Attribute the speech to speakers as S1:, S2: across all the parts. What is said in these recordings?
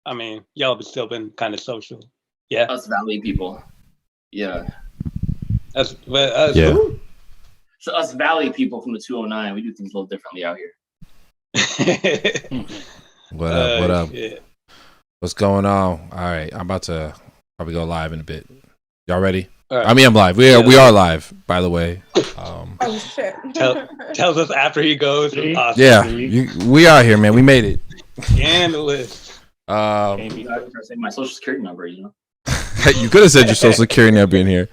S1: I mean, y'all have still been kind of social. Yeah.
S2: Us Valley people. Yeah.
S3: Yeah.
S1: Who?
S2: So us Valley people from the 209, we do things a little differently out here.
S3: What up? What up?
S1: Shit.
S3: What's going on? All right, I'm about to probably go live in a bit. Y'all ready?
S1: All right.
S3: I mean, I'm live. We are live, by the way.
S4: Oh shit.
S1: Tells us after he goes. Awesome.
S3: Yeah, we are here, man. We made it.
S1: Scandalous.
S2: You gotta say my social security number, you know.
S3: You could have said your social security number in here.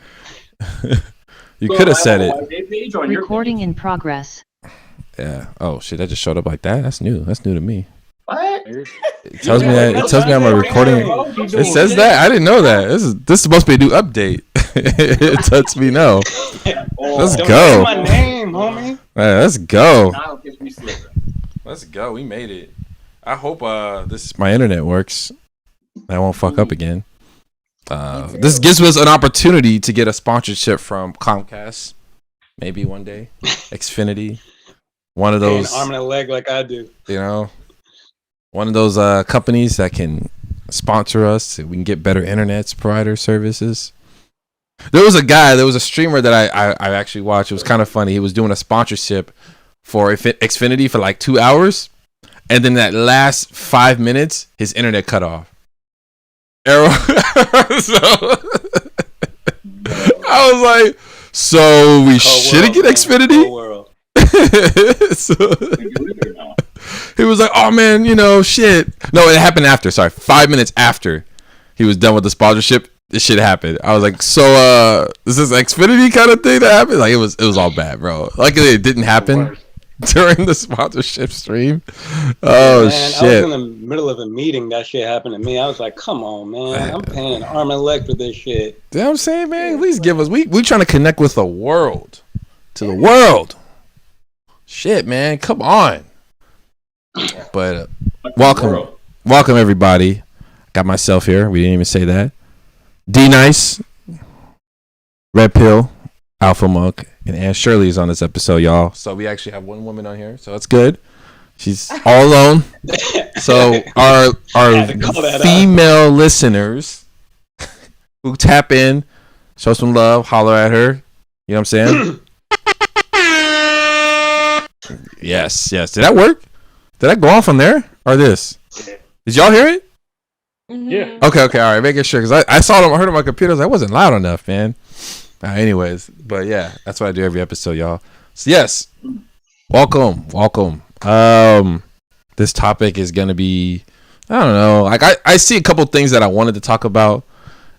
S3: You could have said it.
S2: Page on your
S5: Recording
S2: page.
S5: in progress.
S3: Yeah. Oh shit, that just showed up like that. That's new. That's new to me.
S2: What?
S3: It tells me that. It tells me I'm a recording. It says that. I didn't know that. This is supposed to be a new update. It lets me know. Let's
S1: Don't
S3: go.
S1: say my name, homie.
S3: Let's go.
S2: Now it gives me slip.
S3: Let's go. We made it. I hope my internet works. I won't fuck up again. This gives us an opportunity to get a sponsorship from Comcast. Maybe one day. Xfinity. One of those.
S1: An arm and a leg like I do.
S3: You know, one of those companies that can sponsor us so we can get better internet provider services. There was a streamer that I actually watched. It was kind of funny. He was doing a sponsorship for Xfinity for like 2 hours, and then that last 5 minutes his internet cut off. Arrow. So I was like, so we shouldn't get Xfinity. So, he was like, oh man, shit. No, it happened after. Sorry, 5 minutes after he was done with the sponsorship, this shit happened. I was like, so is this Xfinity kind of thing that happened? Like it was all bad, bro. Luckily it didn't happen during the sponsorship stream. Oh
S1: man,
S3: shit.
S1: I was in the middle of a meeting. That shit happened to me. I was like, come on, man. I'm paying arm and leg for this shit.
S3: You know what I'm saying, man? At least give us. We trying to connect with the world. To the world. Shit, man. Come on. But welcome everybody. Got myself here. We didn't even say that. D Nice, Red Pill, Alpha Monk, and Ann Shirley is on this episode, y'all. So we actually have one woman on here, so that's good. She's all alone. So our female listeners who tap in, show some love, holler at her. You know what I'm saying? Yes. Did that work? Did I go off on there or this? Did y'all hear it?
S4: Yeah.
S3: Okay. All right. Making sure because I saw them. I heard it on my computer. I wasn't loud enough, man. Anyways, but yeah, that's what I do every episode, y'all. So yes, welcome. This topic is gonna be, I don't know. Like I see a couple things that I wanted to talk about,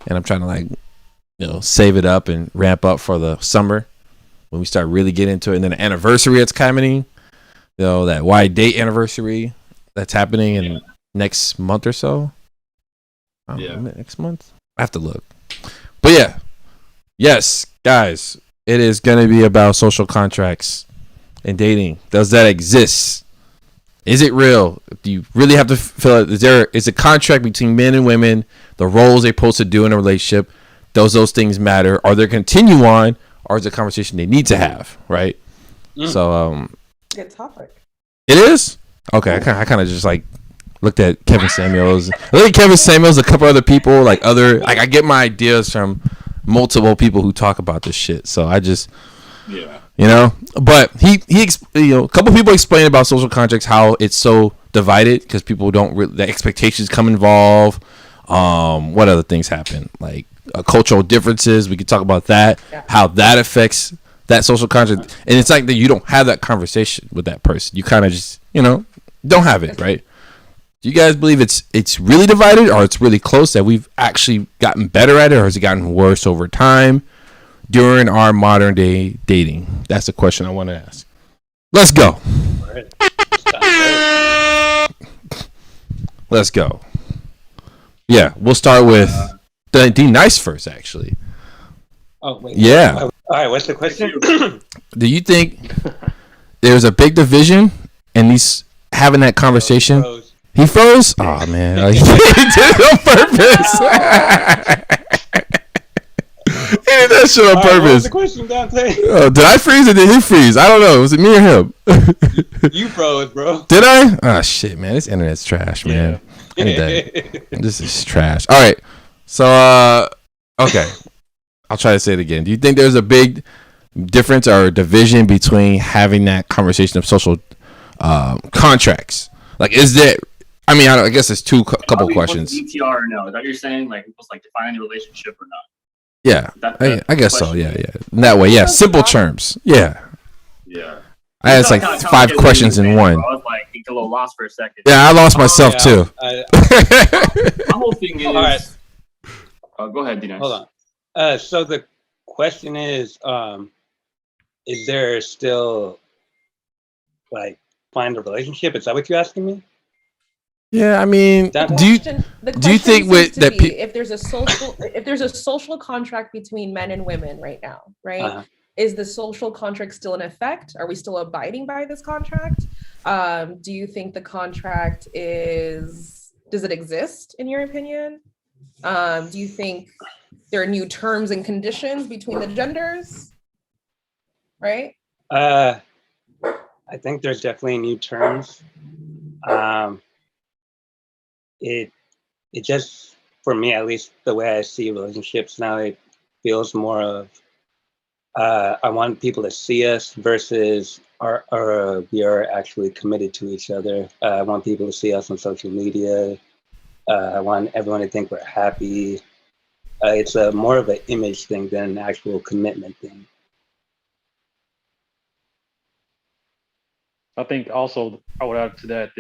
S3: and I'm trying to save it up and ramp up for the summer when we start really getting into it. And then the anniversary that's coming, that Why Date anniversary that's happening in next month or so. Next month. I have to look. But yeah. Yes, guys, it is going to be about social contracts and dating. Does that exist? Is it real? Do you really have to fill it? Is a contract between men and women, the roles they're supposed to do in a relationship? Does those things matter? Are they continue on, or is it a conversation they need to have? Right. So,
S4: Good topic.
S3: it is okay. I kind of just looked at Kevin Samuels. I look at Kevin Samuels, a couple other people, I get my ideas from multiple people who talk about this shit. So I just, but he a couple people explain about social contracts, how it's so divided because people don't really, the expectations come involved. What other things happen? Like cultural differences. We could talk about that, how that affects that social contract. And it's like that you don't have that conversation with that person. You kind of just, don't have it, right? Do you guys believe it's really divided, or it's really close, that we've actually gotten better at it, or has it gotten worse over time during our modern day dating? That's the question I want to ask. Let's go. Let's go. Yeah, we'll start with D Nice first, actually.
S1: Oh wait.
S3: Yeah.
S1: All right. What's the question?
S3: Do you think there's a big division in these having that conversation? He froze? Oh, man. He did it on purpose. He did that shit on purpose.
S1: What's the question, Dante?
S3: Did I freeze or did he freeze? I don't know. Was it me or him?
S1: You froze, bro.
S3: Did I? Oh, shit, man. This internet's trash, man. I need that. This is trash. All right. So, okay. I'll try to say it again. Do you think there's a big difference or division between having that conversation of social contracts? Like, is there? I mean, I guess it's couple questions.
S2: DTR or no? Is that what you're saying? Like, it's like defining a relationship or not?
S3: Yeah, I guess so. Yeah. In that way, yeah. Simple terms. Yeah.
S2: Yeah.
S3: I had like 5 questions in one.
S2: I was like, a little lost for a second.
S3: Yeah, I lost myself too.
S2: My whole thing is. All right. Go ahead, Dinesh.
S1: Hold on. So the question is there still like find a relationship? Is that what you're asking me?
S3: Yeah, I mean, do you think with that
S4: if there's a social contract between men and women right now, right? Uh-huh. Is the social contract still in effect? Are we still abiding by this contract? Do you think the contract does it exist in your opinion? Do you think there are new terms and conditions between the genders? Right?
S1: I think there's definitely new terms. It just, for me at least, the way I see relationships now, it feels more of I want people to see us versus we are actually committed to each other. I want people to see us on social media. I want everyone to think we're happy. It's more of an image thing than an actual commitment thing.
S5: I think also I would add to that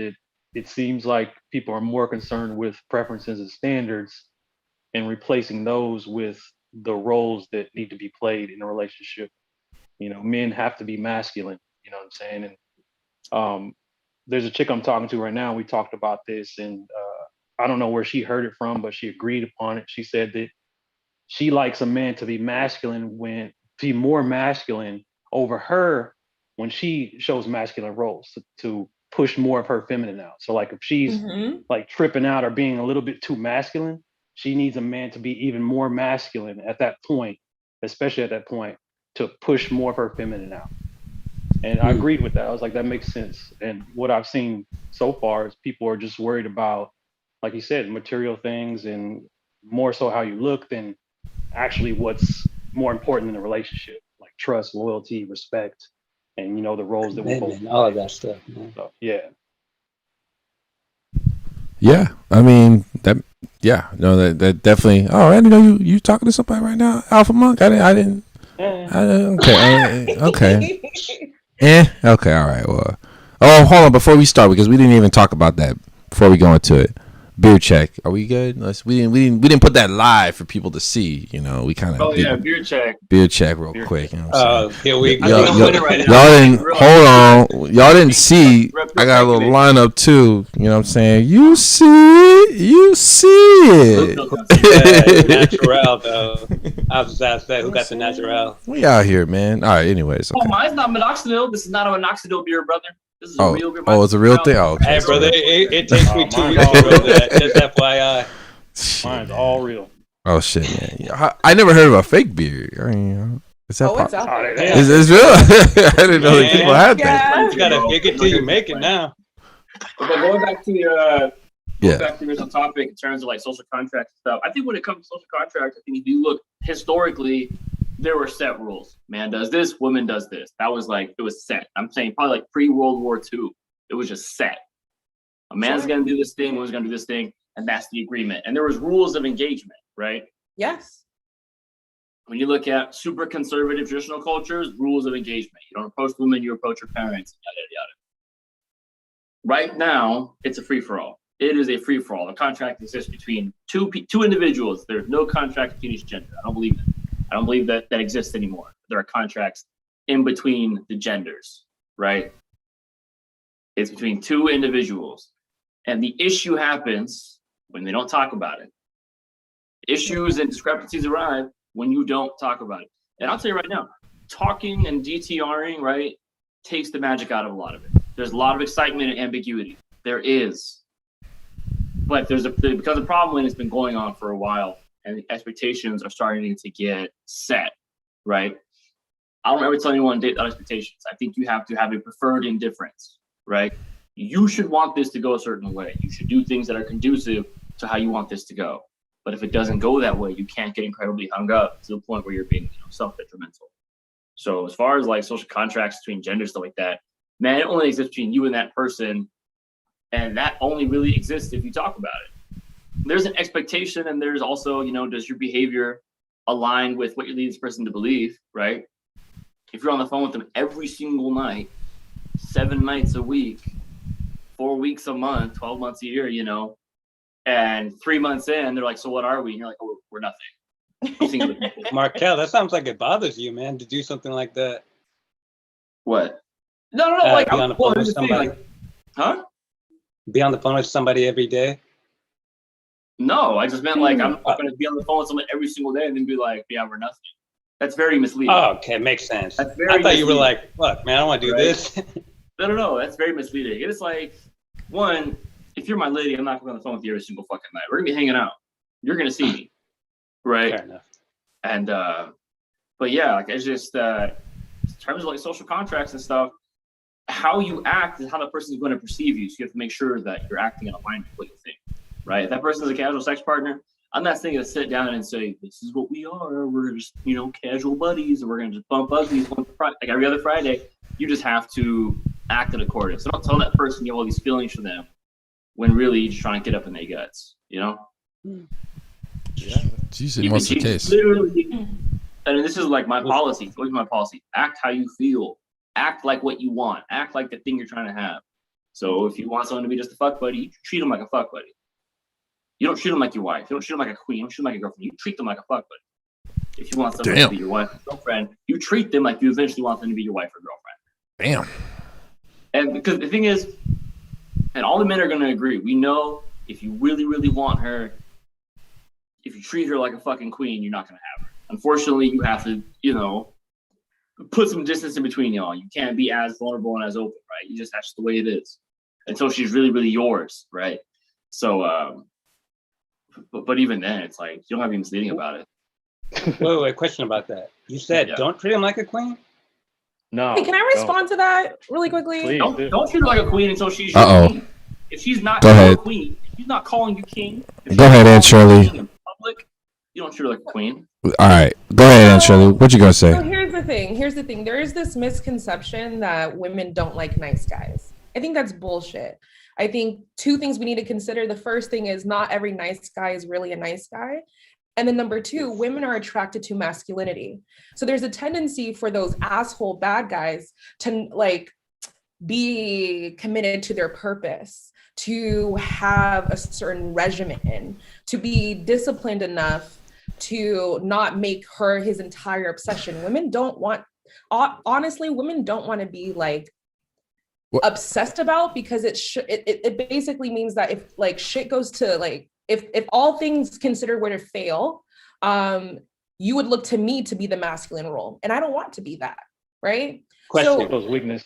S5: it seems like people are more concerned with preferences and standards and replacing those with the roles that need to be played in a relationship. You know, men have to be masculine, you know what I'm saying? And there's a chick I'm talking to right now. We talked about this, and I don't know where she heard it from, but she agreed upon it. She said that she likes a man to be more masculine over her when she shows masculine roles, to push more of her feminine out. So like if she's like tripping out or being a little bit too masculine, she needs a man to be even more masculine at that point, especially at that point, to push more of her feminine out. And I agreed with that. I was like, that makes sense. And what I've seen so far is people are just worried about, like you said, material things and more so how you look than actually what's more important in a relationship, like trust, loyalty, respect, and, you know, the roles that we both play.
S1: All of that stuff, man.
S5: So, yeah.
S3: Yeah, I mean that. Yeah, no, that definitely. Oh, I didn't know you talking to somebody right now, Alpha Monk. I didn't. Okay. Okay. Okay. All right. Well. Oh, hold on. Before we start, because we didn't even talk about that before we go into it. Beer check. Are we good? We didn't put that live for people to see. You know, we kind of.
S2: Oh yeah, beer check.
S3: Beer check, real quick. You know what I'm saying?
S1: Here we go.
S3: Y'all didn't hold on. Y'all didn't see. I got a little lineup too. You know what I'm saying? You see it.
S1: Natural though. I was just asked that. Who got the natural?
S3: We out here, man. All right. Anyways. Okay.
S2: Oh, mine's not minoxidil. This is not a minoxidil beer, brother. This is a real beer.
S3: Oh, it's a real thing. Oh, okay.
S1: Hey, brother, it takes me 2 weeks to grow that. Just FYI.
S5: Mine's all real.
S3: Oh shit, man! I never heard of a fake beer. I mean, is that
S4: it's out there.
S3: It's real. I didn't know that people had that.
S1: You gotta fake it till you make it now.
S2: But going back to back to the original topic in terms of like social contracts and stuff, I think when it comes to social contracts, I think if you look historically, there were set rules. Man does this, woman does this. That was like, it was set. I'm saying probably like pre-World War II, it was just set. A man's gonna do this thing, woman's gonna do this thing, and that's the agreement. And there was rules of engagement, right?
S4: Yes.
S2: When you look at super conservative traditional cultures, rules of engagement. You don't approach women, you approach your parents, yada, yada. Right now, it's a free-for-all. It is a free-for-all. The contract exists between two individuals. There's no contract between each gender. I don't believe that. I don't believe that exists anymore. There are contracts in between the genders, right? It's between two individuals. And the issue happens when they don't talk about it. Issues and discrepancies arrive when you don't talk about it. And I'll tell you right now, talking and DTRing, right, takes the magic out of a lot of it. There's a lot of excitement and ambiguity. There is. But there's because the problem when it's been going on for a while and the expectations are starting to get set, right? I don't ever tell anyone to date without expectations. I think you have to have a preferred indifference, right? you should want this to go a certain way. You should do things that are conducive to how you want this to go. But if it doesn't go that way, you can't get incredibly hung up to the point where you're being self-detrimental. So as far as like social contracts between genders, stuff like that, man, it only exists between you and that person. And that only really exists if you talk about it. There's an expectation, and there's also, does your behavior align with what you lead this person to believe, right? If you're on the phone with them every single night, 7 nights a week, 4 weeks a month, 12 months a year, and 3 months in, they're like, so what are we? And you're like, oh, we're nothing.
S1: Markel, that sounds like it bothers you, man, to do something like that.
S2: What? No, like,
S1: be on the phone with somebody.
S2: Huh?
S1: Be on the phone with somebody every day?
S2: No, I just meant like, I'm not going to be on the phone with someone every single day and then be like, yeah, we're nothing. That's very misleading.
S1: Oh, okay, makes sense.
S2: That's very
S1: I thought
S2: misleading.
S1: you were like, look, man, I don't want to do this.
S2: No, that's very misleading. It's like, one, if you're my lady, I'm not going to be on the phone with you every single fucking night. We're going to be hanging out. You're going to see me. Right?
S1: Fair enough.
S2: And, but yeah, like, it's just, in terms of like social contracts and stuff, how you act is how the person is going to perceive you. So you have to make sure that you're acting in alignment with what you think, right? If that person is a casual sex partner, I'm not saying to sit down and say, this is what we are. We're just, casual buddies, and we're going to just bump uglies like every other Friday. You just have to act in accordance. So don't tell that person you have all these feelings for them when really you're just trying to get up in their guts,
S3: Yeah, it's usually most of the case.
S2: Literally, and this is like my policy. It's always my policy. Act how you feel. Act like what you want. Act like the thing you're trying to have. So if you want someone to be just a fuck buddy, you treat them like a fuck buddy. You don't treat them like your wife. You don't treat them like a queen. You don't treat them like a girlfriend. You treat them like a fuck buddy. If you want someone to be your wife or girlfriend, you treat them like you eventually want them to be your wife or girlfriend.
S3: Damn.
S2: And because the thing is, and all the men are going to agree, we know if you really, really want her, if you treat her like a fucking queen, you're not going to have her. Unfortunately, you have to, put some distance in between y'all. You can't be as vulnerable and as open, right? That's just the way it is until she's really, really yours, right? So, but even then, it's like, you don't have to be misleading about it.
S1: Wait, question about that. You said don't treat him like a queen?
S5: No.
S4: Hey, can I respond to that really quickly?
S5: Please.
S2: Don't treat her like a queen until she's your queen. If she's not your queen, if she's not calling you king.
S3: Go ahead, Aunt Shirley.
S2: In public, you don't treat her like a queen.
S3: All right, go ahead, Aunt Shirley. What you gonna say?
S4: So here's the thing. There is this misconception that women don't like nice guys. I think that's bullshit. I think two things we need to consider. The first thing is not every nice guy is really a nice guy. And then number two, women are attracted to masculinity. So there's a tendency for those asshole bad guys to like be committed to their purpose, to have a certain regimen, to be disciplined enough to not make her his entire obsession. Women don't want, honestly, women don't want to be like obsessed about, because it basically means that if like shit goes to like, if all things considered were to fail, you would look to me to be the masculine role. And I don't want to be that, right?
S1: Question.
S5: Those weakness.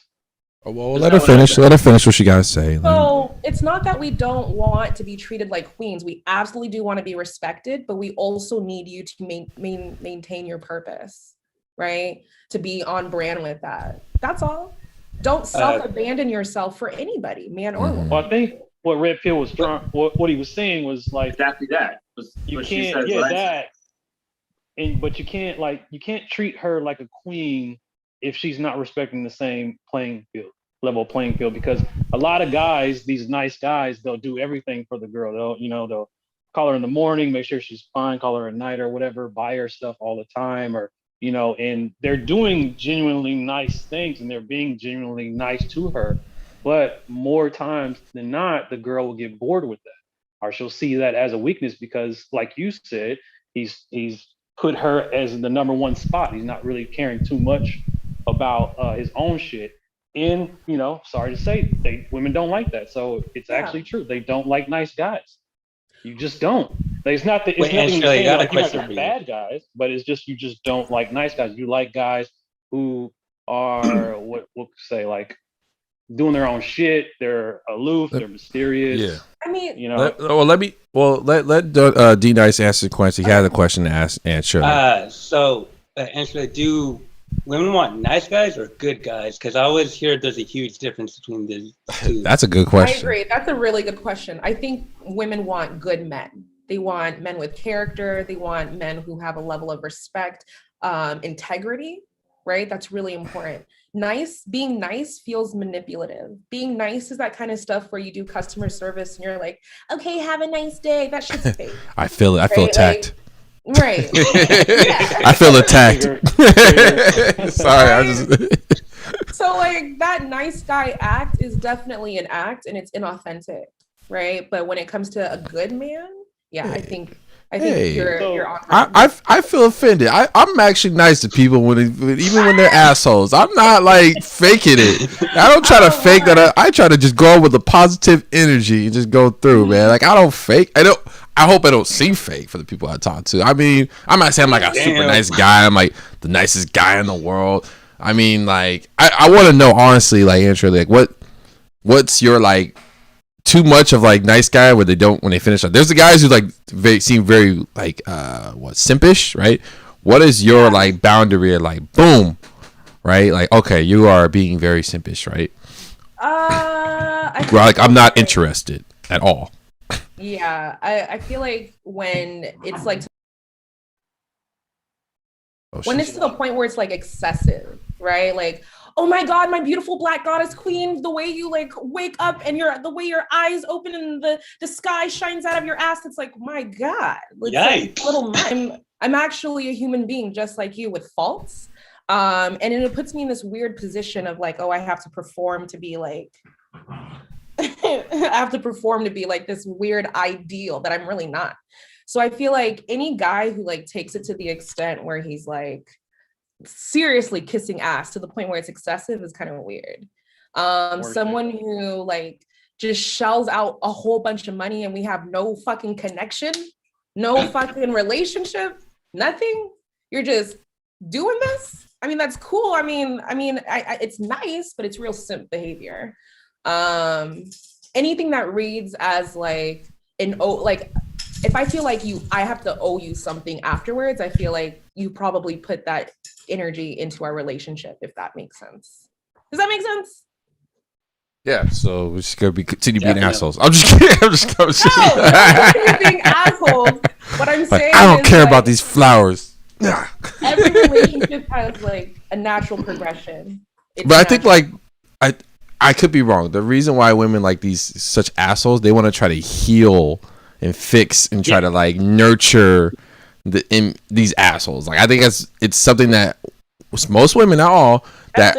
S3: Oh, well, let her finish. Let her finish what she got to say.
S4: So it's not that we don't want to be treated like queens. We absolutely do want to be respected, but we also need you to maintain your purpose, right? To be on brand with that. That's all. Don't self-abandon yourself for anybody, man or woman.
S5: Well, I think what Red Pill was trying, what he was saying was like
S2: exactly that.
S5: You can't, but you can't treat her like a queen if she's not respecting the same level playing field, because a lot of guys, these nice guys, they'll do everything for the girl. They'll call her in the morning, make sure she's fine, call her at night or whatever, buy her stuff all the time, or and they're doing genuinely nice things and they're being genuinely nice to her. But more times than not, the girl will get bored with that, or she'll see that as a weakness because, like you said, he's put her as the number one spot. He's not really caring too much about his own shit. And sorry to say, women don't like that. So it's actually true. They don't like nice guys. You just don't. It's not that it's nothing to say like you guys are bad guys, but it's just you just don't like nice guys. You like guys who are what say like doing their own shit. They're aloof. They're mysterious.
S3: Yeah.
S4: I mean,
S3: let D Nice answer the question. He had a question to ask Aunt Shirley.
S1: So Aunt Shirley, do Women want nice guys or good guys? Because I always hear there's a huge difference between the two.
S3: That's a good
S4: I
S3: question.
S4: agree. That's a really good question. I think women want good men. They want men with character. They want men who have a level of respect, integrity, right? That's really important. Being nice feels manipulative. Being nice is that kind of stuff where you do customer service and you're like, okay, have a nice day. That shit's fake.
S3: I feel it. I feel
S4: Right,
S3: attacked.
S4: Right. Yeah.
S3: I feel attacked.
S5: Trigger.
S3: Sorry, I just.
S4: So like that nice guy act is definitely an act and it's inauthentic, right? But when it comes to a good man, yeah, I think
S3: Hey.
S4: you're on.
S3: I feel offended. I'm actually nice to people even when they're assholes. I'm not like faking it. I don't try to fake that. I try to just go with a positive energy and just go through, man. Like I don't fake. I hope I don't seem fake for the people I talk to. I mean, I'm not saying I'm like a super nice guy. I'm like the nicest guy in the world. I mean, like I want to know honestly, like Andrew, like what's your like too much of like nice guy where they don't when they finish up. There's the guys who like seem very like simpish, right? What is your like boundary of like boom, right? Like okay, you are being very simpish, right? Well, like I'm not interested at all.
S4: Yeah, I feel like when it's like when it's to the point where it's like excessive, right? Like, oh my God, my beautiful black goddess queen, the way you like wake up and the way your eyes open and the sky shines out of your ass. It's like, my God, it's like, little I'm actually a human being just like you with faults. And it puts me in this weird position of like, oh, I have to perform to be like, I have to perform to be like this weird ideal that I'm really not. So I feel like any guy who like takes it to the extent where he's like seriously kissing ass to the point where it's excessive is kind of weird. Someone who like just shells out a whole bunch of money and we have no fucking connection, no fucking relationship, nothing. You're just doing this. I mean, that's cool. I mean, it's nice, but it's real simp behavior. Anything that reads as like if I feel like I have to owe you something afterwards, I feel like you probably put that energy into our relationship, if that makes sense. Does that make sense?
S3: Yeah, so we're just gonna continue being assholes. I'm just kidding. I'm just
S4: No, I'm being assholes. What I'm saying
S3: I don't
S4: is,
S3: care
S4: like,
S3: about these flowers.
S4: Every relationship has like a natural progression.
S3: But I think like I could be wrong. The reason why women like these such assholes, they want to try to heal and fix and try to like nurture these assholes. Like I think it's something that most women, not all, that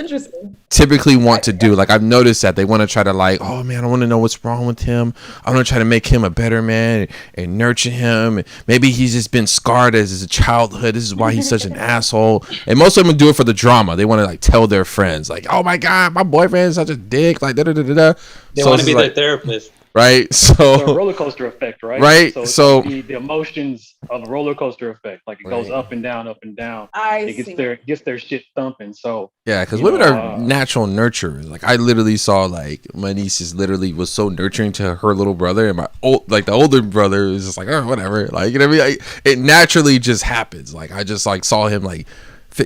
S3: typically want to do. Like I've noticed that they want to try to like, oh man, I want to know what's wrong with him. I want to try to make him a better man and nurture him. And maybe he's just been scarred as his childhood. This is why he's such an asshole. And most women do it for the drama. They want to like tell their friends like, oh my God, my boyfriend is such a dick. Like da da da da.
S1: They want to be their therapist.
S3: Right,
S5: so a roller coaster effect, right?
S3: Right, so
S5: the emotions of the roller coaster effect, like it goes up and down, up and down. It gets their shit thumping. So
S3: yeah, because women are natural nurturers. Like I literally saw like my niece was so nurturing to her little brother, and the older brother is just like, oh whatever, like you know what I mean. Like, it naturally just happens. Like I just like saw him like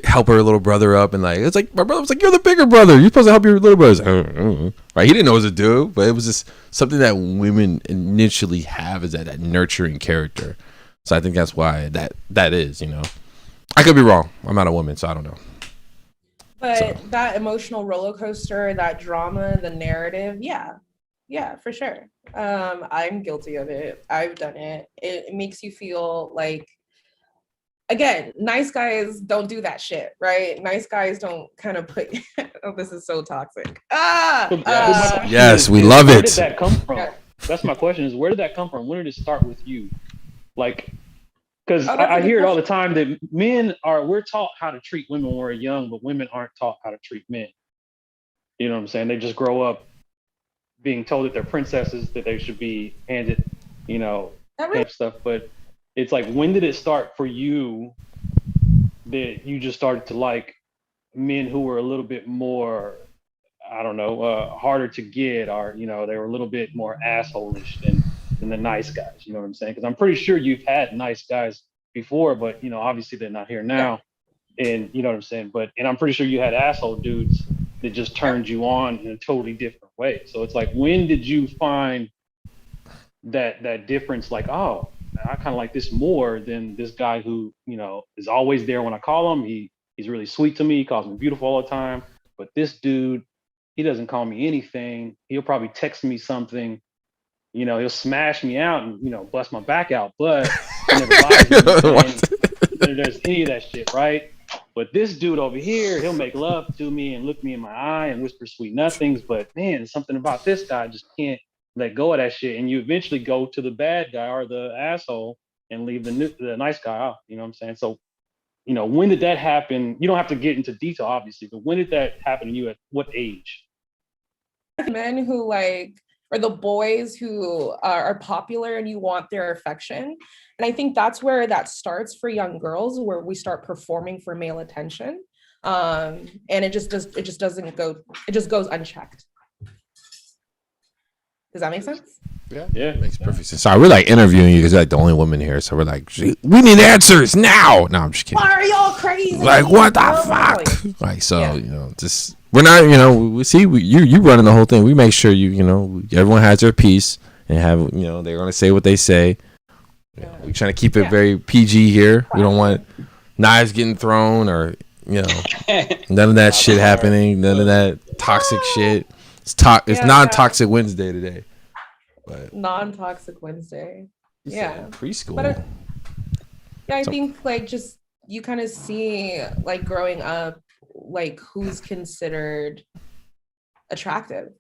S3: help her little brother up, and like it's like my brother was like, you're the bigger brother, you're supposed to help your little brother. Right, he didn't know what to do, but it was just something that women initially have, is that nurturing character. So I think that's why that is, you know. I could be wrong, I'm not a woman, so I don't know.
S4: But that emotional roller coaster, that drama, the narrative, yeah, for sure. I'm guilty of it. I've done it. It makes you feel like, again, nice guys don't do that shit, right? Nice guys don't kind of put. Oh, this is so toxic.
S3: Yes, we love it.
S5: Where did that come from? That's my question. Is where did that come from? When did it start with you? Like, because I hear it all the time that we're taught how to treat women when we're young, but women aren't taught how to treat men. You know what I'm saying? They just grow up being told that they're princesses, that they should be handed, you know, stuff, but. It's like, when did it start for you that you just started to like men who were a little bit more, I don't know, harder to get, or, you know, they were a little bit more asshole-ish than the nice guys, you know what I'm saying? Because I'm pretty sure you've had nice guys before, but, you know, obviously they're not here now. And you know what I'm saying? And I'm pretty sure you had asshole dudes that just turned you on in a totally different way. So it's like, when did you find that difference? Like, oh, I kind of like this more than this guy who, you know, is always there when I call him. He's really sweet to me. He calls me beautiful all the time. But this dude, he doesn't call me anything. He'll probably text me something. You know, he'll smash me out and, you know, bust my back out. But he never lies to me. There's any of that shit, right? But this dude over here, he'll make love to me and look me in my eye and whisper sweet nothings. But man, something about this guy, I just can't let go of that shit. And you eventually go to the bad guy or the asshole and leave the nice guy out. You know what I'm saying? So, you know, when did that happen? You don't have to get into detail, obviously, but when did that happen to you? At what age?
S4: Men who like, or the boys who are popular and you want their affection. And I think that's where that starts for young girls, where we start performing for male attention. And it just goes unchecked. Does that make sense?
S5: Yeah,
S3: Makes perfect sense. Sorry, we're like interviewing you because you're like the only woman here. So we're like, we need answers now. No, I'm just kidding.
S4: Why are y'all crazy?
S3: Like, what the fuck? Like, so,
S4: Yeah.
S3: you know, just, we're not, you know, we see, you running the whole thing. We make sure you know, everyone has their piece and have, you know, they're going to say what they say. We're trying to keep it very PG here. We don't want knives getting thrown or, you know, none of that shit happening. None of that toxic shit. It's non-toxic Wednesday today. But
S4: Non-toxic Wednesday. Yeah.
S3: preschool.
S4: But I think like just you kind of see like growing up, like who's considered attractive,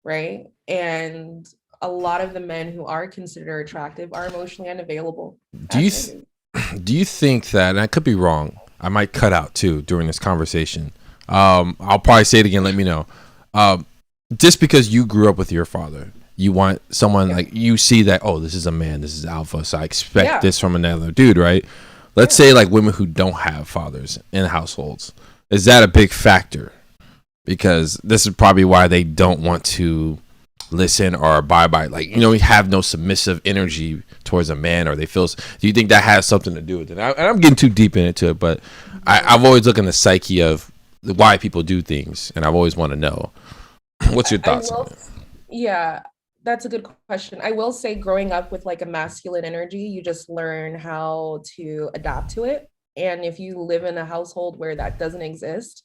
S4: right? And a lot of the men who are considered attractive are emotionally unavailable.
S3: Do you think that, and I could be wrong, I might cut out too during this conversation. I'll probably say it again, let me know. Just because you grew up with your father, you want someone like, you see that, oh, this is a man, this is alpha, so I expect this from another dude, right? Let's say like women who don't have fathers in households. Is that a big factor? Because this is probably why they don't want to listen or abide by, like, you know, have no submissive energy towards a man, or they feel. Do you think that has something to do with it? And I'm getting too deep into it, but I've always looked in the psyche of why people do things, and I've always want to know. What's your thoughts on it?
S4: Yeah, that's a good question. I will say growing up with like a masculine energy, you just learn how to adapt to it. And if you live in a household where that doesn't exist,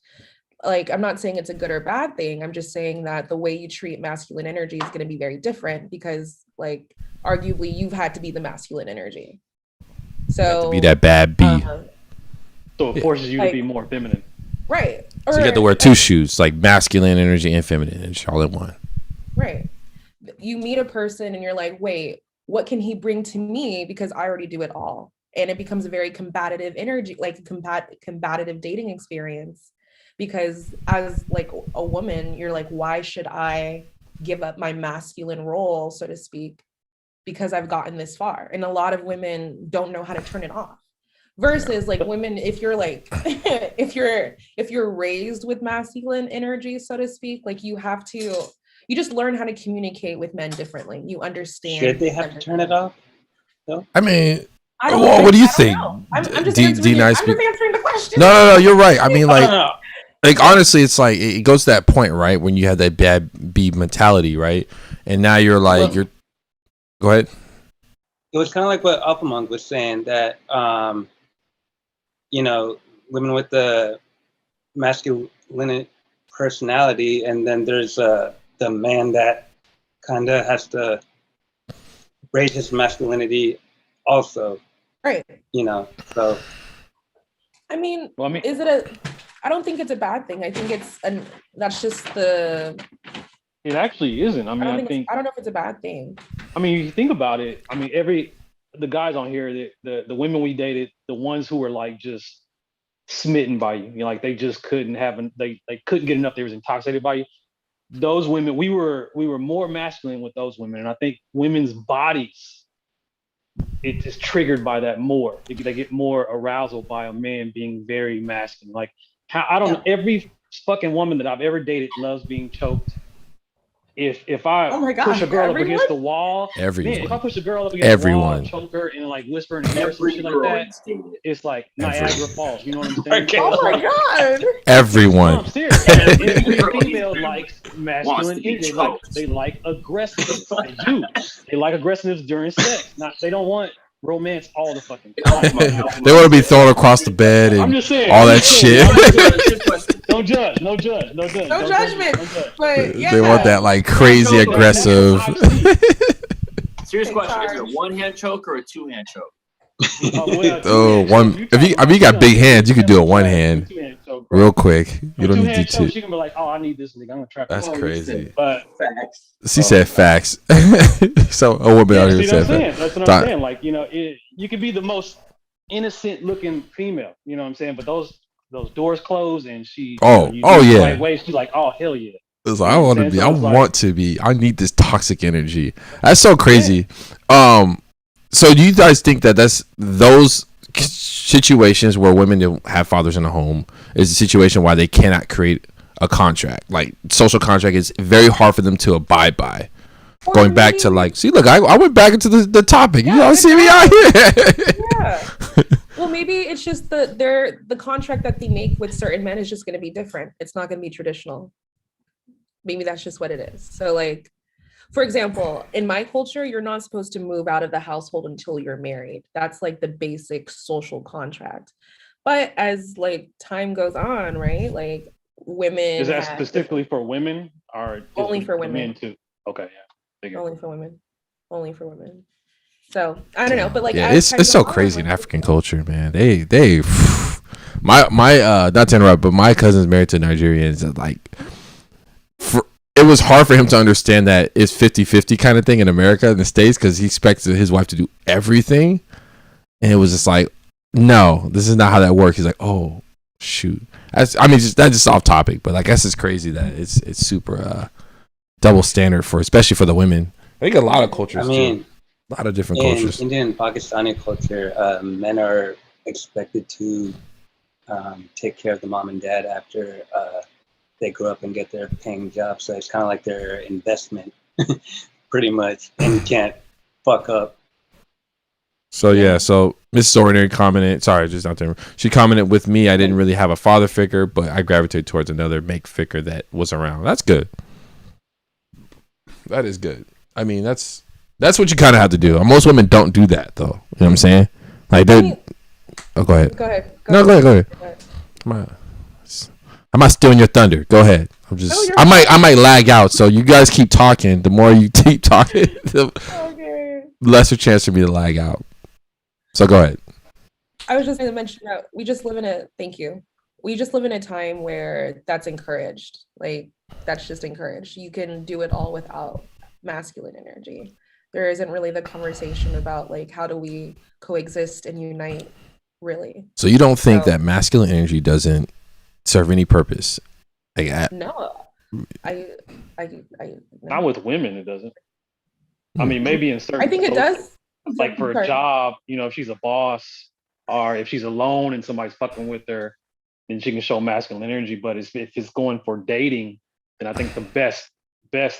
S4: like, I'm not saying it's a good or bad thing. I'm just saying that the way you treat masculine energy is going to be very different because, like, arguably you've had to be the masculine energy. So
S3: be that bad B.
S5: So it forces you to be more feminine.
S4: Right.
S3: So you get to wear two shoes, like masculine energy and feminine energy all in one.
S4: Right. You meet a person and you're like, wait, what can he bring to me? Because I already do it all. And it becomes a very combative energy, like combative dating experience. Because as like a woman, you're like, why should I give up my masculine role, so to speak, because I've gotten this far? And a lot of women don't know how to turn it off. Versus like women, if you're like, if you're raised with masculine energy, so to speak, like you just learn how to communicate with men differently. You understand.
S1: Should they have to turn it off? No?
S3: I mean,
S4: I don't
S3: well,
S4: know.
S3: what do you
S4: I don't
S3: think?
S4: know. I'm just
S3: I'm
S4: answering
S3: just
S4: the question.
S3: No, you're right. I mean,
S1: I don't
S3: like,
S1: know.
S3: like honestly, it's like it goes to that point, right? When you have that bad B mentality, right? And now you're like,
S1: Well,
S3: go ahead.
S1: It was kind of like what Alpha Monk was saying, that you know, women with the masculine personality, and then there's the man that kind of has to raise his masculinity also,
S4: Right.
S1: you know. So
S4: I mean,
S5: Well, I mean,
S4: I don't think it's a bad thing. I think that's just the,
S5: it actually isn't. I mean, I think
S4: I don't know if it's a bad thing.
S5: I mean, you think about it. I mean, the guys on here, the women we dated, the ones who were like just smitten by you, like they just couldn't they couldn't get enough. They was intoxicated by you. Those women, we were more masculine with those women, and I think women's bodies, it is triggered by that more. They get more arousal by a man being very masculine. Like, I don't know, every fucking woman that I've ever dated loves being choked. if I
S4: Oh my
S5: push a
S4: God,
S5: girl up against
S4: everyone?
S5: the wall, man, if I
S3: Everyone.
S5: push a girl up against the wall,
S3: Everyone.
S5: choke her, and like whisper in her ear or some
S2: Every
S5: shit like
S2: girl
S5: that,
S2: instigated.
S5: it's like
S3: Every-
S5: Niagara Falls. You know what I'm saying?
S1: Okay.
S5: So it's
S4: Oh my
S5: like,
S4: God.
S5: no,
S3: Everyone.
S5: I'm serious.
S2: Every
S5: And
S2: girl
S5: female
S2: in this
S5: likes
S2: family
S5: masculine
S2: wants to be
S5: energy.
S2: choked.
S5: They like aggressiveness. They do. They like aggressiveness during sex. Not they don't want romance all the fucking time.
S3: They want to be thrown across the bed
S5: I'm
S3: and
S5: just saying.
S3: all
S5: I'm
S3: that
S5: just saying.
S3: shit.
S5: Don't judge. No judge. No judge.
S4: No judgment.
S5: Don't judge.
S4: But yeah.
S3: They want that like crazy
S2: Choke,
S3: aggressive.
S2: Serious
S4: Take
S2: question: is it a
S4: charge.
S2: one-hand choke or a two-hand choke?
S3: Oh, one. If you got big hands, you could do it one hand, real quick. You don't need to do two.
S5: She can be like, "Oh, I need this nigga. I'm gonna trap."
S3: That's crazy.
S5: But
S2: Facts.
S3: She said facts. So a woman out here
S5: see what I'm
S3: said
S5: saying?
S3: facts.
S5: That's what I'm saying. Like, you know, you could be the most innocent looking female. You know what I'm saying? But those doors close and she.
S3: Oh,
S5: you
S3: oh,
S5: do it the
S3: yeah.
S5: Right way. She's like, "Oh, hell yeah."
S3: It's like, I want to be. I
S5: So it's like-
S3: want to be. I need this toxic energy. That's so crazy. So do you guys think that that's those situations where women don't have fathers in the home is a situation why they cannot create a contract, like social contract is very hard for them to abide by?
S4: Or
S3: Going back to
S4: maybe-
S3: like, see, look, I went back into the topic. You
S4: Yeah,
S3: all
S4: good
S3: see me
S4: job.
S3: out here.
S4: Yeah. Well, maybe it's just the contract that they make with certain men is just going to be different. It's not going to be traditional. Maybe that's just what it is. So like, for example, in my culture, you're not supposed to move out of the household until you're married. That's like the basic social contract. But as like time goes on, right? Like women
S5: Is that
S4: have-
S5: specifically for women or just
S4: Only for
S5: the
S4: women.
S5: men too? Okay, yeah. Figured.
S4: only for women. Only for women. So I don't know, but like
S3: Yeah,
S4: as time
S3: it's so
S4: goes on,
S3: crazy in
S4: like,
S3: African culture, man. They my not to interrupt, but my cousin's married to Nigerians. And like, it was hard for him to understand that it's 50-50 kind of thing in America, in the States, because he expected his wife to do everything, and it was just like, no, this is not how that works. He's like, oh shoot, that's just off topic, but I guess it's crazy that it's super double standard for, especially for the women. I think a lot of cultures.
S1: I mean,
S3: a lot of different
S1: in
S3: cultures.
S1: Indian and Pakistani culture, men are expected to take care of the mom and dad after they grow up and get their paying job. So it's kind of like their investment, pretty much, and you can't fuck up.
S3: So yeah, so Mrs. Ordinary commented. Sorry, just not there. She commented with me. I didn't really have a father figure, but I gravitated towards another make figure that was around. That's good. That is good. I mean, that's what you kind of have to do. Most women don't do that, though. You know what I'm saying? Like
S4: I
S3: they.
S4: mean,
S3: Oh, go ahead.
S4: go ahead.
S3: No, go ahead. Go ahead.
S4: Go ahead.
S3: I'm not stealing your thunder. Go ahead. I'm just.
S4: No, you're
S3: I might lag out. So you guys keep talking. The more you keep talking, the
S4: Okay.
S3: lesser chance for me to lag out. So go ahead.
S4: I was just going to mention that we just live in a thank you. We just live in a time where that's encouraged. Like that's just encouraged. You can do it all without masculine energy. There isn't really the conversation about like how do we coexist and unite, really.
S3: So you don't think
S4: No.
S3: that masculine energy doesn't serve any purpose? Like,
S4: No, I
S5: Not
S4: no.
S5: with women, it doesn't. I mean, maybe in certain.
S4: I think it
S5: cultures,
S4: does.
S5: Like for a
S4: Sorry.
S5: job, you know, if she's a boss or if she's alone and somebody's fucking with her, then she can show masculine energy. But if it's going for dating, then I think the best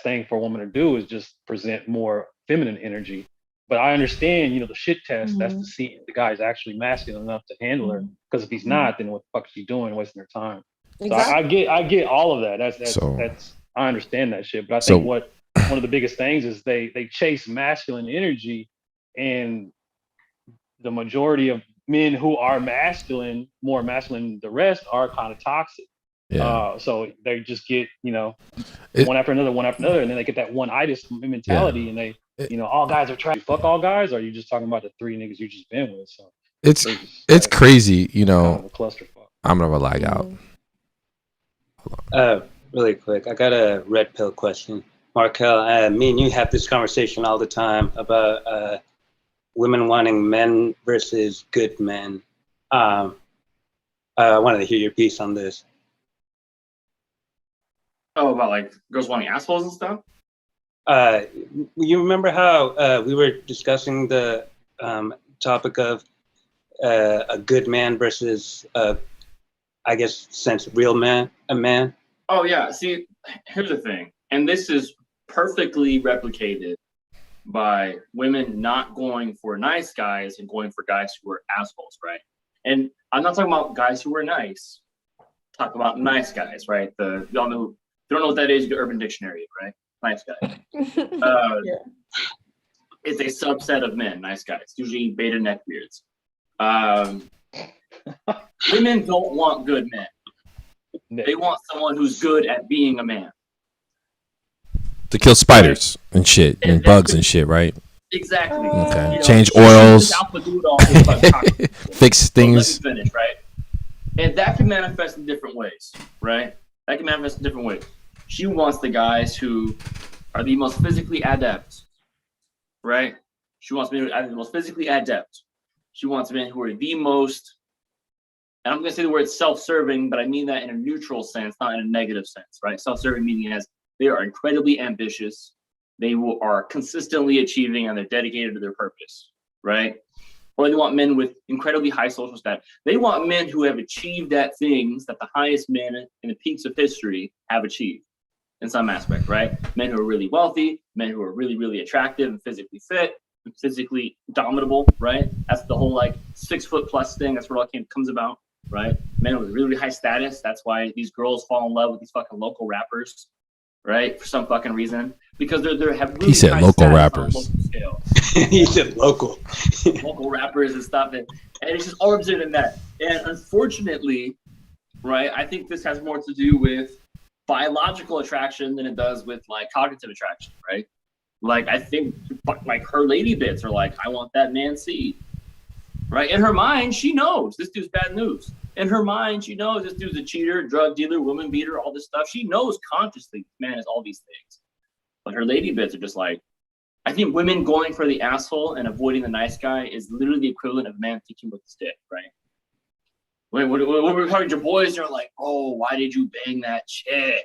S5: thing for a woman to do is just present more feminine energy. But I understand, you know, the shit test, that's to see if the guy's actually masculine enough to handle her. Because if he's not, then what the fuck is she doing wasting her time? So
S4: Exactly.
S5: I get all of that. That's I understand that shit. But I think one of the biggest things is they chase masculine energy, and the majority of men who are masculine, more masculine than the rest, are kind of toxic.
S3: yeah.
S5: So they just get, you know,
S3: It-
S5: one after another, and then they get that one-itis mentality, and they, you know, all guys are trying to fuck all guys, or are you just talking about the three niggas you just been with? So
S3: It's
S5: it's
S3: crazy, you
S5: kind
S3: know.
S5: of a clusterfuck.
S3: I'm gonna lag out.
S1: Really quick, I got a red pill question. Markel, me and you have this conversation all the time about women wanting men versus good men. I wanted to hear your piece on this.
S2: Oh, about like girls wanting assholes and stuff?
S1: You remember how we were discussing the topic of a good man versus, I guess, sense real man, a man?
S2: Oh yeah. See, here's the thing, and this is perfectly replicated by women not going for nice guys and going for guys who are assholes, right? And I'm not talking about guys who are nice. Talk about nice guys, right? Y'all know, if you don't know what that is, the Urban Dictionary, right? Nice guy.
S4: Yeah.
S2: It's a subset of men, nice guys, usually beta neckbeards. Women don't want good men. They want someone who's good at being a man.
S3: To kill spiders and shit and bugs and shit, right?
S2: Exactly.
S3: Okay.
S2: You know,
S3: Change
S2: she's
S3: oils.
S2: this alpha dude all this fucking
S3: Fix
S2: So
S3: things.
S2: let me finish, right? And that can manifest in different ways, right? That can manifest in different ways. She wants the guys who are the most physically adept, right? She wants men who are the most physically adept. She wants men who are the most, and I'm going to say the word self-serving, but I mean that in a neutral sense, not in a negative sense, right? Self-serving meaning as they are incredibly ambitious. They are consistently achieving and they're dedicated to their purpose, right? Or they want men with incredibly high social status. They want men who have achieved at things that the highest men in the peaks of history have achieved in some aspect, right? Men who are really wealthy, men who are really, really attractive and physically fit, and physically dominable, right? That's the whole like 6 foot plus thing. That's where all comes about, right? Men with really, really high status. That's why these girls fall in love with these fucking local rappers, right? For some fucking reason. Because they have really
S3: He said
S2: high
S3: local
S2: status on a
S3: rappers.
S2: local scale.
S1: He said local.
S2: Local rappers and stuff, and it's just all represented in that. And unfortunately, right, I think this has more to do with biological attraction than it does with like cognitive attraction, right? Like I think like her lady bits are like, I want that man seed, right? In her mind, she knows this dude's bad news. In her mind, she knows this dude's a cheater, drug dealer, woman beater, all this stuff. She knows consciously this man is all these things, but her lady bits are just like. I think women going for the asshole and avoiding the nice guy is literally the equivalent of a man thinking with his dick, right? When we're talking to your boys, you're like, oh, why did you bang that chick?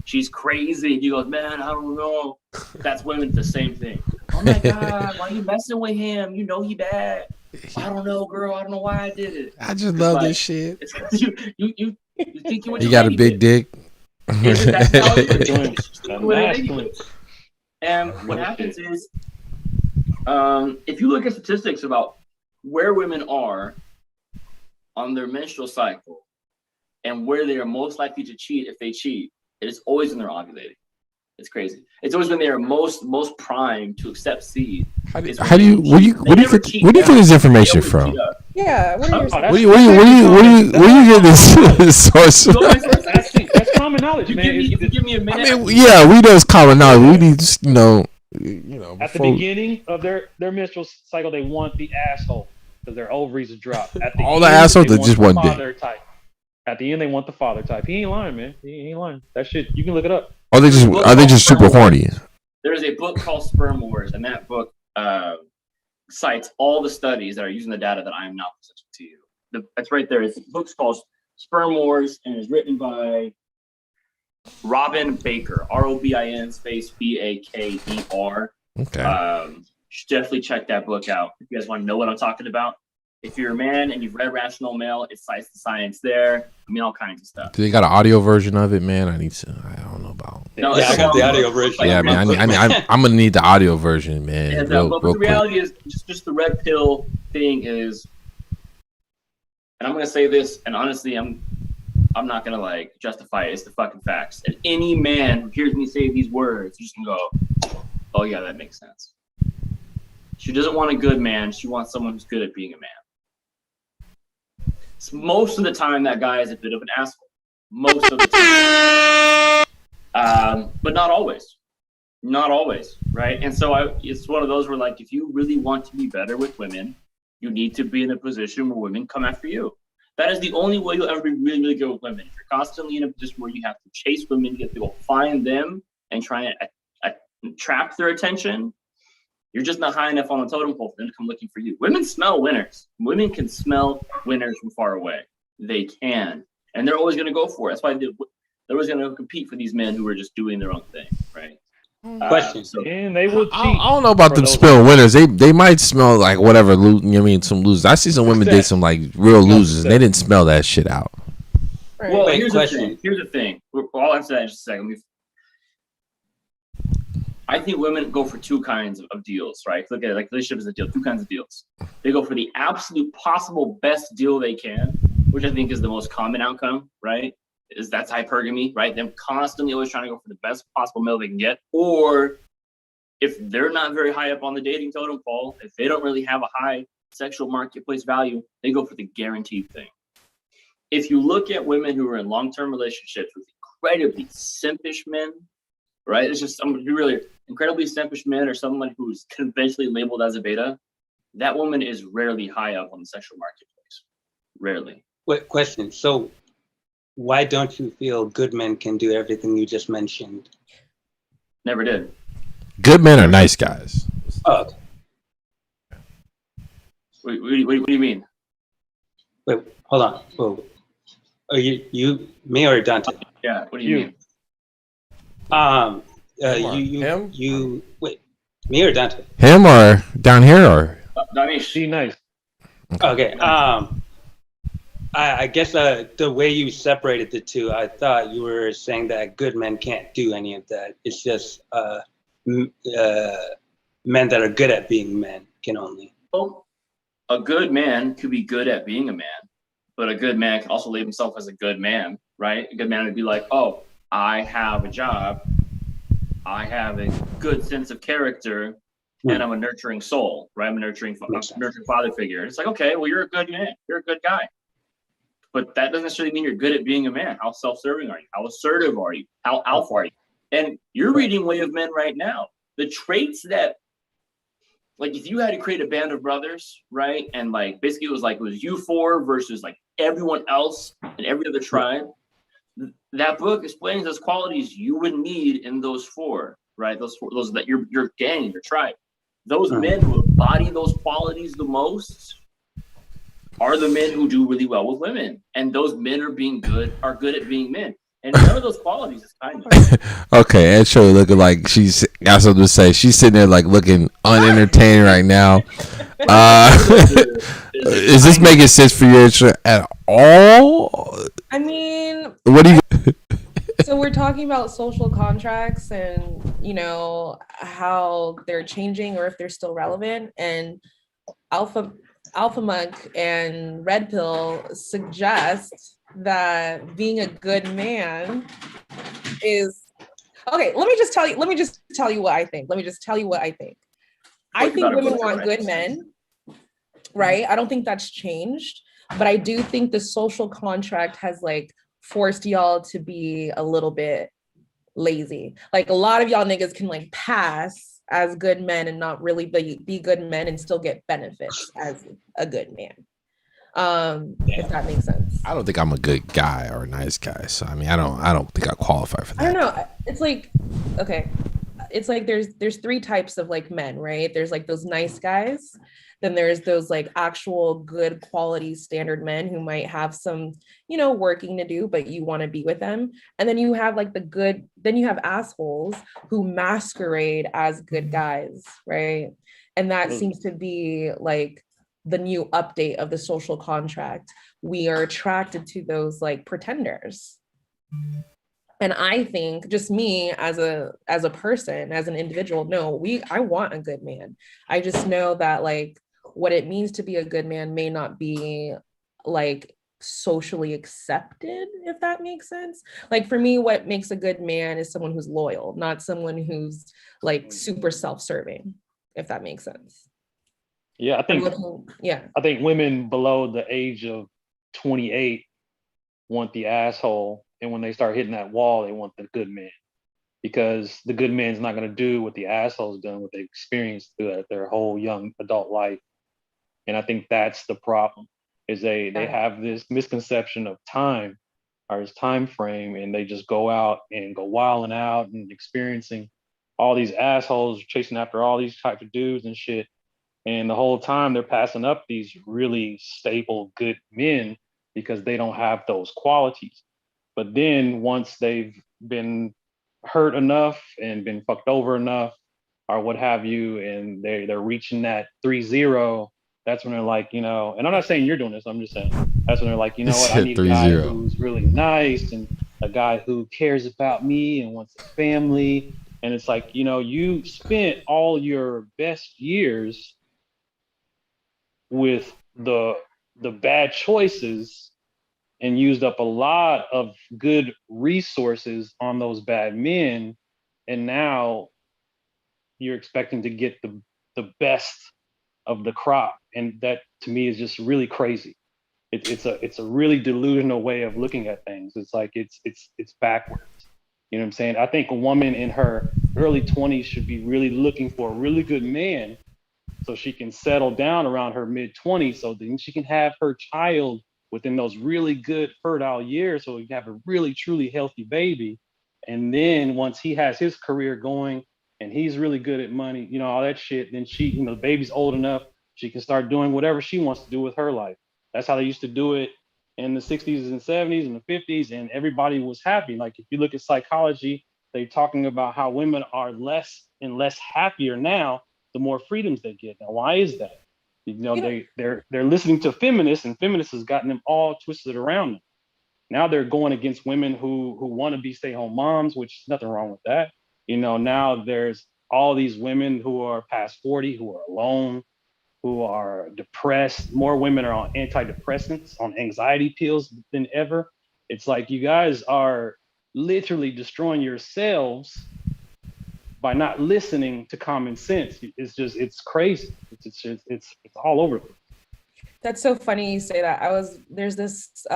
S2: She's crazy. He goes, man, I don't know. That's women, the same thing. Oh my God, why are you messing with him? You know he bad. I don't know, girl. I don't know why I did it.
S3: I just
S2: It's
S3: love
S2: like-
S3: this shit.
S2: It's 'cause you think you
S3: You got a big dick.
S2: That's how it is.
S5: Doing
S2: It's
S5: a
S2: what it
S5: masculine.
S2: is. And what happens is, if you look at statistics about where women are on their menstrual cycle and where they are most likely to cheat if they cheat, it is always when they're ovulating. It's crazy. It's always when they are most primed to accept seed.
S3: How do you where do you
S2: never
S3: get
S2: cheat
S3: where do you
S2: down.
S3: get this
S2: They
S3: information
S2: always
S3: from?
S2: cheat up.
S4: Yeah. What are your
S5: Oh,
S3: Where do you get this source?
S2: You go my source, actually.
S5: That's common knowledge,
S2: You
S5: man.
S2: give me, if you give me a
S3: I
S2: minute.
S3: mean, yeah, we know it's common knowledge. We need to,
S5: At the
S3: before-
S5: beginning of their menstrual cycle, they want the asshole because their ovaries are dropped. At the
S3: All the
S5: end,
S3: assholes
S5: they
S3: that
S5: want
S3: just
S5: the
S3: want dick.
S5: father type. At the end, they want the father type. He ain't lying, man. He ain't lying. That shit, you can look it up.
S3: are they just super horny?
S2: There's a book called Sperm Wars, and that book cites all the studies that are using the data that I am now presenting to you. That's right there. The book's called Sperm Wars, and is written by Robin Baker, ROBIN space BAKER.
S3: Okay.
S2: You should definitely check that book out if you guys want to know what I'm talking about. If you're a man and you've read Rational Male, it cites the science there. I mean, all kinds of stuff.
S3: Do they got an audio version of it, man? I don't know about.
S2: No,
S1: Yeah, I got the audio version.
S3: Yeah, man. I'm gonna need the audio version, man.
S2: And,
S3: real
S2: but the
S3: quick.
S2: reality is, just the red pill thing is, and I'm gonna say this, and honestly, I'm not gonna like justify it. It's the fucking facts. And any man who hears me say these words, just gonna go, "Oh yeah, that makes sense." She doesn't want a good man. She wants someone who's good at being a man. So most of the time, that guy is a bit of an asshole. Most of the time, but not always. Not always, right? And so it's one of those where, like, if you really want to be better with women, you need to be in a position where women come after you. That is the only way you'll ever be really, really good with women. If you're constantly in a position where you have to chase women, you have to go find them and try and trap their attention, you're just not high enough on the totem pole for them to come looking for you. Women smell winners. Women can smell winners from far away. They can. And they're always going to go for it. That's why they're always going to compete for these men who are just doing their own thing, right?
S1: Question.
S2: So
S5: And they will cheat.
S3: I don't know about
S5: for
S3: them
S5: those-
S3: spilling winners. They might smell like whatever. You know what I mean? Some losers. I see some women date some like real losers, and they didn't smell that shit out.
S4: Right.
S2: Well,
S1: Wait,
S2: here's
S1: question.
S2: the thing. Here's the thing. I'll answer that in just a second. I think women go for two kinds of deals, right? Look at it like relationship is a deal, two kinds of deals. They go for the absolute possible best deal they can, which I think is the most common outcome, right? Is that's hypergamy, right? Them constantly always trying to go for the best possible male they can get. Or if they're not very high up on the dating totem pole, if they don't really have a high sexual marketplace value, they go for the guaranteed thing. If you look at women who are in long-term relationships with incredibly simpish men, right? It's just someone who really incredibly simpish men or someone who's conventionally labeled as a beta, that woman is rarely high up on the sexual marketplace. Rarely.
S1: What question? So why don't you feel good men can do everything you just mentioned?
S2: Never did.
S3: Good men are nice guys.
S1: Oh, okay.
S2: What do you mean?
S1: Wait, hold on. Whoa. Are you me or Dante?
S2: Yeah, what do you mean?
S3: Him?
S1: You wait, me or Dante?
S3: Him or down here or?
S2: Danish.
S5: She nice.
S1: Okay. I guess the way you separated the two, I thought you were saying that good men can't do any of that. It's just men that are good at being men can only.
S2: Well, a good man could be good at being a man, but a good man can also label himself as a good man, right? A good man would be like, oh, I have a job, I have a good sense of character, and I'm a nurturing soul, right? I'm a nurturing father figure. It's like, okay, well, you're a good man, you're a good guy. But that doesn't necessarily mean you're good at being a man. How self-serving are you? How assertive are you? How alpha are you? And you're reading Way of Men right now. The traits that, like, if you had to create a band of brothers, right? And like, basically it was you four versus like everyone else and every other tribe. That book explains those qualities you would need in those four, right? Those that your gang, your tribe. Those men who embody those qualities the most are the men who do really well with women. And those men are good at being men. And none of those qualities is kindness.
S3: Okay, Ed Shirley looking like she's got something to say. She's sitting there like looking unentertained right now. Is this making sense for you at all?
S4: I mean,
S3: What do you?
S4: so we're talking about social contracts and, you know, how they're changing or if they're still relevant. And Alpha Monk and Red Pill suggest that being a good man is okay. Let me just tell you what I think. I think women want good men, right? I don't think that's changed, but I do think the social contract has like forced y'all to be a little bit lazy. Like a lot of y'all niggas can like pass as good men and not really be good men and still get benefits as a good man. If that makes sense.
S3: I don't think I'm a good guy or a nice guy. So I mean, I don't think I qualify for that.
S4: I don't know. It's like, okay, it's like there's three types of like men, right? There's like those nice guys. Then there's those like actual good quality standard men who might have some, you know, working to do, but you want to be with them. And then you have like then you have assholes who masquerade as good guys, right? And that seems to be like the new update of the social contract. We are attracted to those like pretenders. And I think just me as a person, as an individual, no, I want a good man. I just know that like what it means to be a good man may not be like socially accepted, if that makes sense. Like for me, what makes a good man is someone who's loyal, not someone who's like super self-serving, if that makes sense.
S5: Yeah, I think women below the age of 28 want the asshole, and when they start hitting that wall, they want the good man, because the good man's not going to do what the asshole's done, what they experienced throughout their whole young adult life. And I think that's the problem, is they have this misconception of time or this time frame, and they just go out and go wilding out and experiencing all these assholes chasing after all these types of dudes and shit. And the whole time they're passing up these really stable, good men because they don't have those qualities. But then once they've been hurt enough and been fucked over enough or what have you, and they're reaching that 3-0, that's when they're like, you know, and I'm not saying you're doing this, I'm just saying that's when they're like, you know what, I need a guy who's really nice and a guy who cares about me and wants a family. And it's like, you know, you spent all your best years with the bad choices and used up a lot of good resources on those bad men, and now you're expecting to get the best of the crop, and that to me is just really crazy. It's a really delusional way of looking at things. It's like it's backwards. You know what I'm saying? I think a woman in her early 20s should be really looking for a really good man so she can settle down around her mid 20s, so then she can have her child within those really good fertile years, so we can have a really truly healthy baby. And then once he has his career going and he's really good at money, you know, all that shit, then she, you know, the baby's old enough, she can start doing whatever she wants to do with her life. That's how they used to do it in the 60s and 70s and the 50s, and everybody was happy. Like if you look at psychology, they're talking about how women are less and less happier now the more freedoms they get. Now, why is that? You know, they're listening to feminists, and feminists has gotten them all twisted around them. Now they're going against women who want to be stay-home moms, which is nothing wrong with that. You know, now there's all these women who are past 40 who are alone, who are depressed. More women are on antidepressants, on anxiety pills than ever. It's like you guys are literally destroying yourselves by not listening to common sense. It's crazy. It's all over.
S4: That's so funny you say that. there's this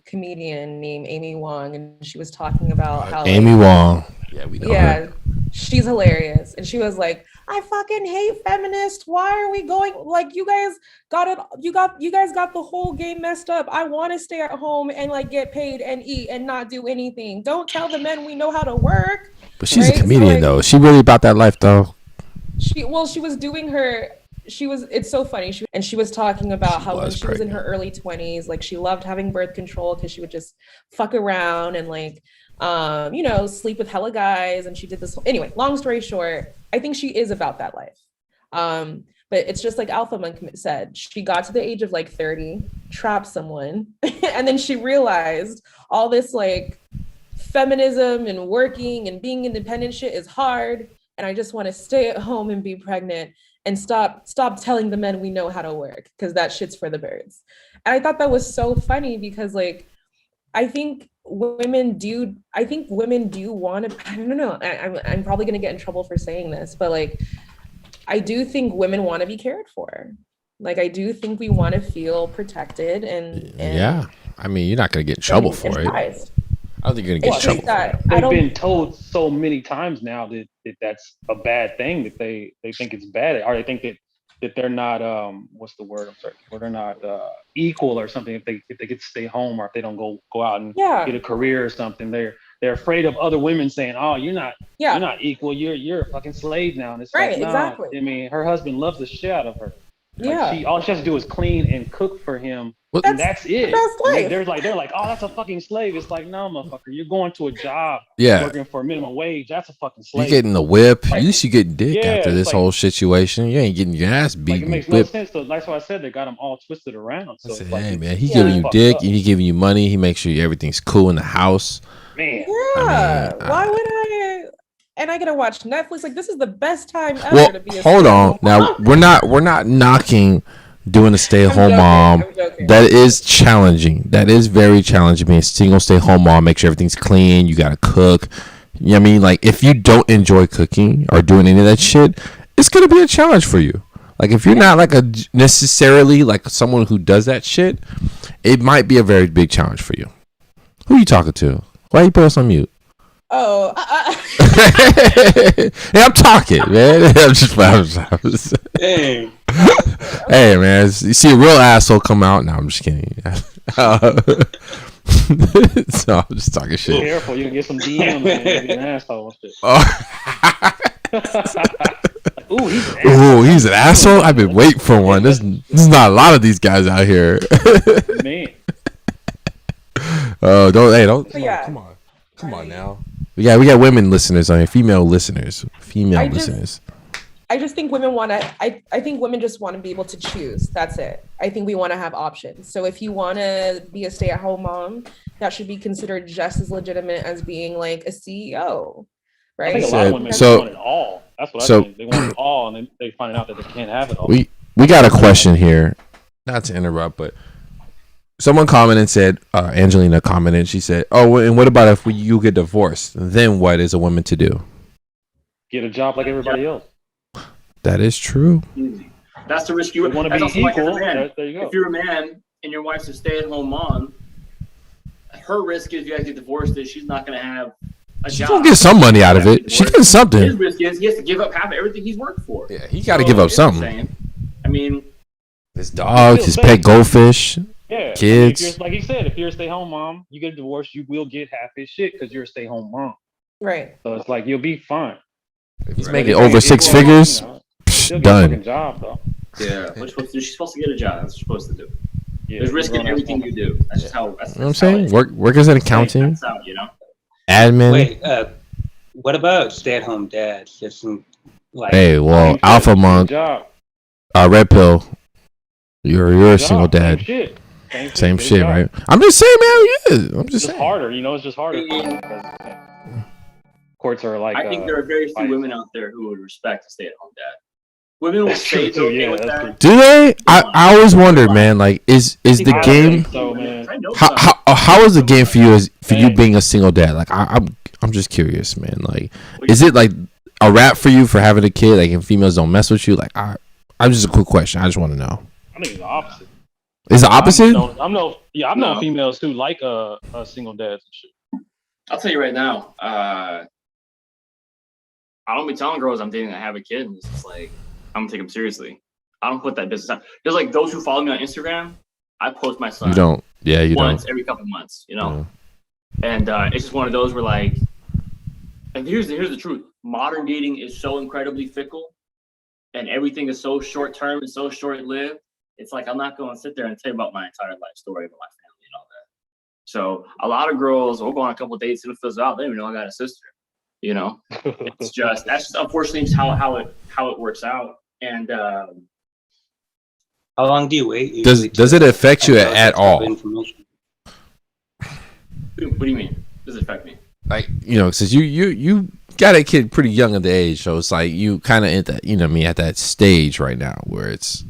S4: comedian named Amy Wong, and she was talking about how
S3: Amy Wong. Yeah, we know her.
S4: She's hilarious. And she was like, I fucking hate feminists. Why are we going, like, you guys got it, you guys got the whole game messed up. I want to stay at home and like get paid and eat and not do anything. Don't tell the men we know how to work.
S3: But she's a comedian, though. Is she really about that life, though?
S4: It's so funny. She was talking about how when she was in her early 20s, like she loved having birth control because she would just fuck around and like, you know, sleep with hella guys. And she did this. Anyway, long story short, I think she is about that life. But it's just like Alpha Monk said, she got to the age of like 30, trapped someone, and then she realized all this like feminism and working and being independent shit is hard. And I just want to stay at home and be pregnant and stop telling the men we know how to work, because that shit's for the birds. And I thought that was so funny because like, I think women do want to, I don't know, I'm probably going to get in trouble for saying this, but like, I do think women want to be cared for. Like, I do think we want to feel protected and
S3: yeah. I mean, you're not going to get in trouble for it. I don't think you're going to get in trouble for it.
S5: They've been told so many times now that that's a bad thing, that they think it's bad, or they think that they're not what's the word? I'm sorry, or they're not equal or something. If they get to stay home, or if they don't go out and get a career or something, they're afraid of other women saying, "Oh, you're not equal. You're a fucking slave now." And it's
S4: right,
S5: like, no.
S4: Exactly.
S5: I mean, her husband loves the shit out of her.
S4: Like
S5: all she has to do is clean and cook for him. And that's it. They're like, oh, that's a fucking slave. It's like, no, motherfucker, you're going to a job, working for a minimum wage. That's a fucking slave.
S3: You're getting the whip. You should get dick after this whole situation. You ain't getting your ass beat.
S5: It makes no sense. So that's why I said they got them all twisted around. So
S3: said, hey man, he giving you dick, and he giving you money. He makes sure everything's cool in the house.
S5: Man,
S4: why would I? And I gotta watch Netflix. Like, this is the best time ever to be a
S3: hold on. Now we're not knocking doing a stay-at-home mom. That is challenging. That is very challenging. Being a single stay-at-home mom, make sure everything's clean. You gotta cook. You know what I mean? Like, if you don't enjoy cooking or doing any of that shit, it's gonna be a challenge for you. Like, if you're not like necessarily like someone who does that shit, it might be a very big challenge for you. Who are you talking to? Why you put us on mute?
S4: Oh,
S3: hey, I'm talking, man. I'm just
S1: Hey.
S3: Hey, man. You see a real asshole come out? No, I'm just kidding. So I'm just talking shit.
S5: Be careful, you can get some DMs and be an asshole.
S3: Ooh, he's an asshole. I've been waiting for one. There's not a lot of these guys out here.
S5: Man.
S3: Oh, don't. Come on now. We got women listeners on here, female listeners.
S4: I just think women want to, I think women just want to be able to choose. That's it. I think we want to have options. So if you want to be a stay-at-home mom, that should be considered just as legitimate as being like a CEO.
S5: I
S4: right?
S5: think a lot
S3: Said-
S5: of women
S3: so-
S5: want it all. That's what
S3: so-
S5: I think. They want it all, and then they find out that they can't have it all.
S3: We got a question here. Not to interrupt, but someone commented and said, Angelina commented. She said, "Oh, and what about if you get divorced? Then what is a woman to do?"
S5: Get a job like everybody else.
S3: That is true.
S2: Easy. That's the risk you
S5: You want to
S2: that's
S5: be
S2: also like as a
S5: equal.
S2: man.
S5: There you go.
S2: If you're a man and your wife's a stay-at-home mom, her risk is you guys get divorced is she's not going to have a
S3: She's
S2: job.
S3: gonna get some money out of it. She getting
S2: His
S3: something.
S2: risk is he has to give up half of everything he's worked for.
S3: Yeah, he got to
S2: So,
S3: give up
S2: it's the
S3: something.
S2: same. I mean,
S3: His dogs, his pet goldfish.
S5: Yeah,
S3: Kids.
S5: If you're, like he said, if you're a stay-home mom, you get a divorce, you will get half his shit because you're a stay-home mom.
S4: Right.
S5: So it's like you'll be fine.
S3: If he's
S2: Right.
S3: making
S5: If you
S3: over
S5: get
S3: 6
S5: divorced,
S3: figures,
S5: you know,
S3: psh,
S5: she'll get a fucking
S3: done.
S5: job though.
S2: yeah, what you're supposed to do, she's supposed to get a job. That's what you're supposed to do.
S5: Yeah,
S2: There's risk in
S5: grown-ass
S2: everything
S5: woman.
S2: you do. That's just how. That's,
S3: You know what I'm
S2: that's how
S3: saying?
S2: it-
S3: Work as an accounting,
S2: That's how, you know.
S3: admin.
S1: Wait, what about stay-at-home dads? Just like,
S3: Hey, well,
S5: Same
S3: Alpha
S5: shit,
S3: Monk,
S5: job.
S3: Red Pill. You're a
S5: Job,
S3: single
S5: same
S3: dad.
S5: shit.
S3: Same
S5: good
S3: shit,
S5: job.
S3: right? I'm just saying, man. Yeah, I'm just
S5: It's
S3: saying.
S5: harder, you know. It's just harder for them because courts are like.
S2: I think there are very few
S5: biased.
S2: women out there who would respect a stay-at-home dad. Women will
S5: That's true,
S2: say
S5: too.
S2: they're okay
S5: Yeah,
S2: with
S5: that's
S2: that.
S5: true.
S3: Do they? I always wondered, man. Like, is the
S5: I
S3: game?
S5: think so, man.
S2: I know
S3: How
S2: some.
S3: how is the game for you as for you
S5: Hey.
S3: being a single dad? Like, I'm just curious, man. Like, is it like a rap for you for having a kid? Like, and females don't mess with you? Like, I'm just a quick question. I just want to know.
S5: I think it's the opposite.
S3: Is the opposite?
S5: I've known
S2: No.
S5: females who like a single dads and shit.
S2: I'll tell you right now. I don't be telling girls I'm dating that have a kid, and it's just like I'm gonna take them seriously. I don't put that business out. There's like those who follow me on Instagram. I post my son
S3: You don't. Yeah, you
S2: once
S3: don't.
S2: every couple of months, you know. And it's just one of those where like, and here's the truth: modern dating is so incredibly fickle, and everything is so short term and so short lived. It's like I'm not going to sit there and tell you about my entire life story about my family and all that. So a lot of girls will go on a couple of dates and it fizzles out. They don't even know I got a sister. You know, it's just that's just unfortunately just how it works out. And
S1: how long do you wait?
S3: Does
S1: usually
S3: it
S1: to
S3: affect you
S1: find out
S3: at
S1: that type of
S3: all?
S1: information?
S2: what do you mean? Does it affect me?
S3: Like, you know, since you got a kid pretty young at the age, so it's like you kind of at that, you know, what I mean, at that stage right now where it's,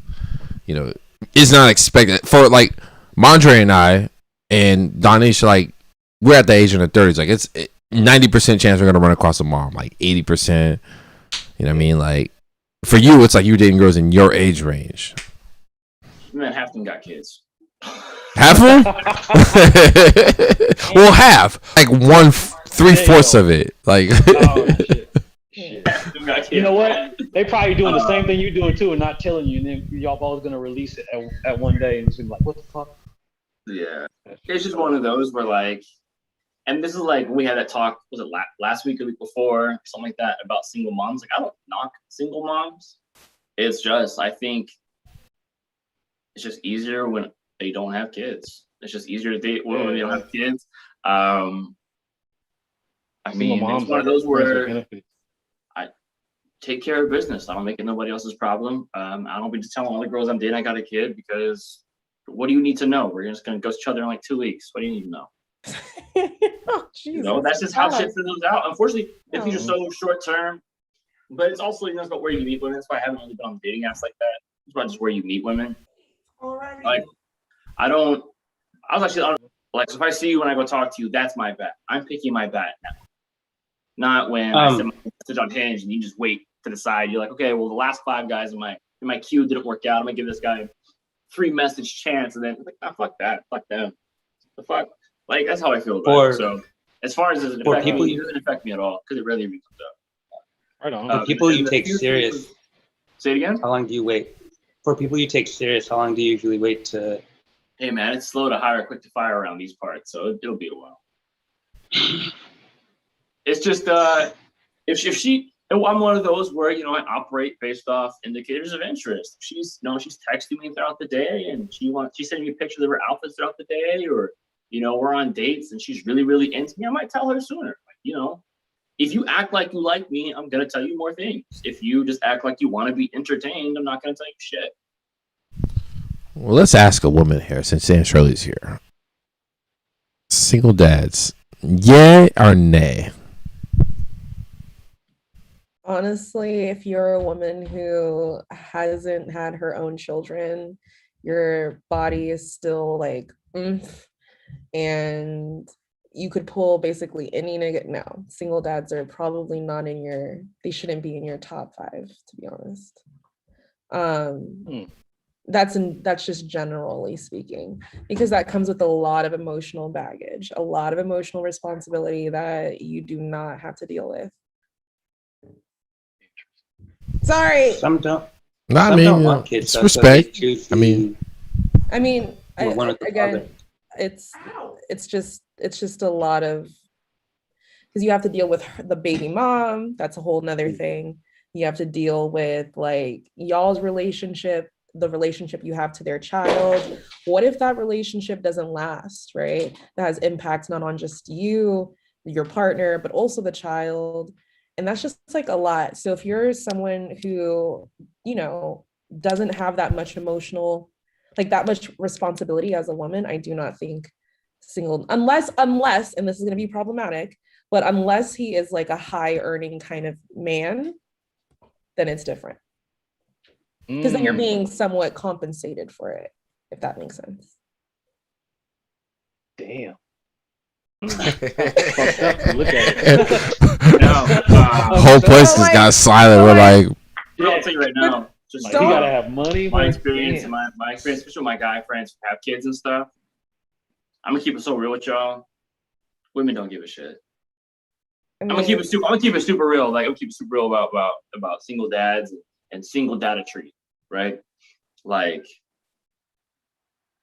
S3: you know, it's not expected for like Mondre and I and Donish, like we're at the age in the 30s. Like it's 90% chance we're gonna run across a mom, like 80%. You know what I mean? Like for you, it's like you're dating girls in your age range.
S2: Man, half of them got kids.
S3: Half of them? Well, half. Like 3/4 of it. Like.
S5: Oh, shit. Shit.
S2: Half of them got kids.
S5: You know what? They probably doing the same thing you doing too, and not telling you. And then y'all both gonna release it at one day, and it's gonna be like, what the fuck?
S2: Yeah, it's just one of those where like, and this is like we had that talk. Was it last week or the week before, something like that, about single moms? Like I don't knock single moms. It's just I think it's just easier when they don't have kids. It's just easier to date women when they don't have kids. I mean, it's one of those where take care of business. I don't make it nobody else's problem. I don't be just telling all the girls I'm dating I got a kid because what do you need to know? We're just gonna ghost each other in like 2 weeks. What do you need to know?
S4: Oh,
S2: You know, that's just how shit fizzles out. Unfortunately, things are so short term. But it's also, you know, it's about where you meet women. That's why I haven't really been on dating apps like that. It's about just where you meet women. Like, I was actually like, so if I see you when I go talk to you, that's my bet. I'm picking my bet now. Not when I send my message on Hinge and you just wait to decide. You're like, okay, well, the last 5 guys in my queue didn't work out. I'm gonna give this guy 3 message chance, and then like, oh, fuck that, fuck them, the fuck. Like that's how I feel about it. So as far as does it affect me, it doesn't affect me at all because it really comes up.
S5: Right on.
S1: For people you take serious.
S2: Say it again.
S1: How long do you wait? For people you take serious, how long do you usually wait to?
S2: Hey man, it's slow to hire, quick to fire around these parts, so it'll be a while. It's just if I'm one of those where I operate based off indicators of interest. She's texting me throughout the day and she's sending me pictures of her outfits throughout the day, or we're on dates and she's really really into me. I might tell her sooner. If you act like you like me, I'm gonna tell you more things. If you just act like you want to be entertained, I'm not gonna tell you shit.
S3: Well, let's ask a woman here since Aunt Shirley's here. Single dads, yay or nay?
S4: Honestly, if you're a woman who hasn't had her own children, your body is still like, and you could pull basically any nigga. No, single dads are probably not in your, they shouldn't be in your top 5, to be honest. That's just generally speaking, because that comes with a lot of emotional baggage, a lot of emotional responsibility that you do not have to deal with. Sorry.
S1: Some don't.
S3: No, I
S1: Some
S3: mean,
S1: don't want kids.
S3: it's
S1: though, so they
S3: respect.
S1: choose
S3: I mean,
S1: one of the
S4: again,
S1: fathers.
S4: it's just a lot of, because you have to deal with the baby mom. That's a whole nother thing. You have to deal with like y'all's relationship, the relationship you have to their child. What if that relationship doesn't last, right? That has impacts not on just you, your partner, but also the child. And that's just like a lot. So if you're someone who, you know, doesn't have that much emotional, like that much responsibility as a woman, I do not think single, unless, and this is going to be problematic, but unless he is like a high earning kind of man, then it's different. Because then you're being somewhat compensated for it, if that makes sense.
S5: Damn. Fucked up to look at it.
S3: Whole place just got silent. We're like,
S2: I'll tell you right now. Just
S5: Like, you gotta have money.
S2: my
S5: but
S2: experience,
S5: damn.
S2: my experience, especially with my guy friends who have kids and stuff. I'm gonna keep it so real with y'all. Women don't give a shit. I'm gonna keep it super real. Like I'm gonna keep it super real about single dads and single dadatry, right? Like,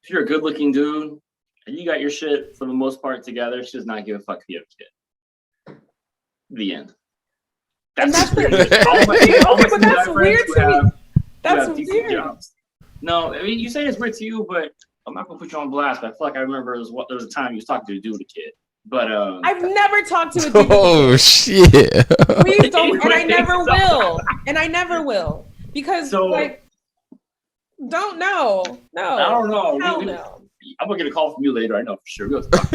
S2: if you're a good looking dude and you got your shit for the most part together, she does not give a fuck if you have a kid. The end.
S4: That's
S2: weird.
S4: weird. But that's weird to me. That's weird.
S2: Jobs. No, I mean you say it's weird to you, but I'm not gonna put you on blast. But I feel like I remember there was a time you was talking to a dude with a kid. But
S4: I've never talked to a dude.
S3: oh shit.
S4: Please don't, and I never will. And I never will. Because like don't know. No.
S2: I don't know.
S4: Hell no.
S2: I'm gonna get a call from you later. I know for sure. We'll talk.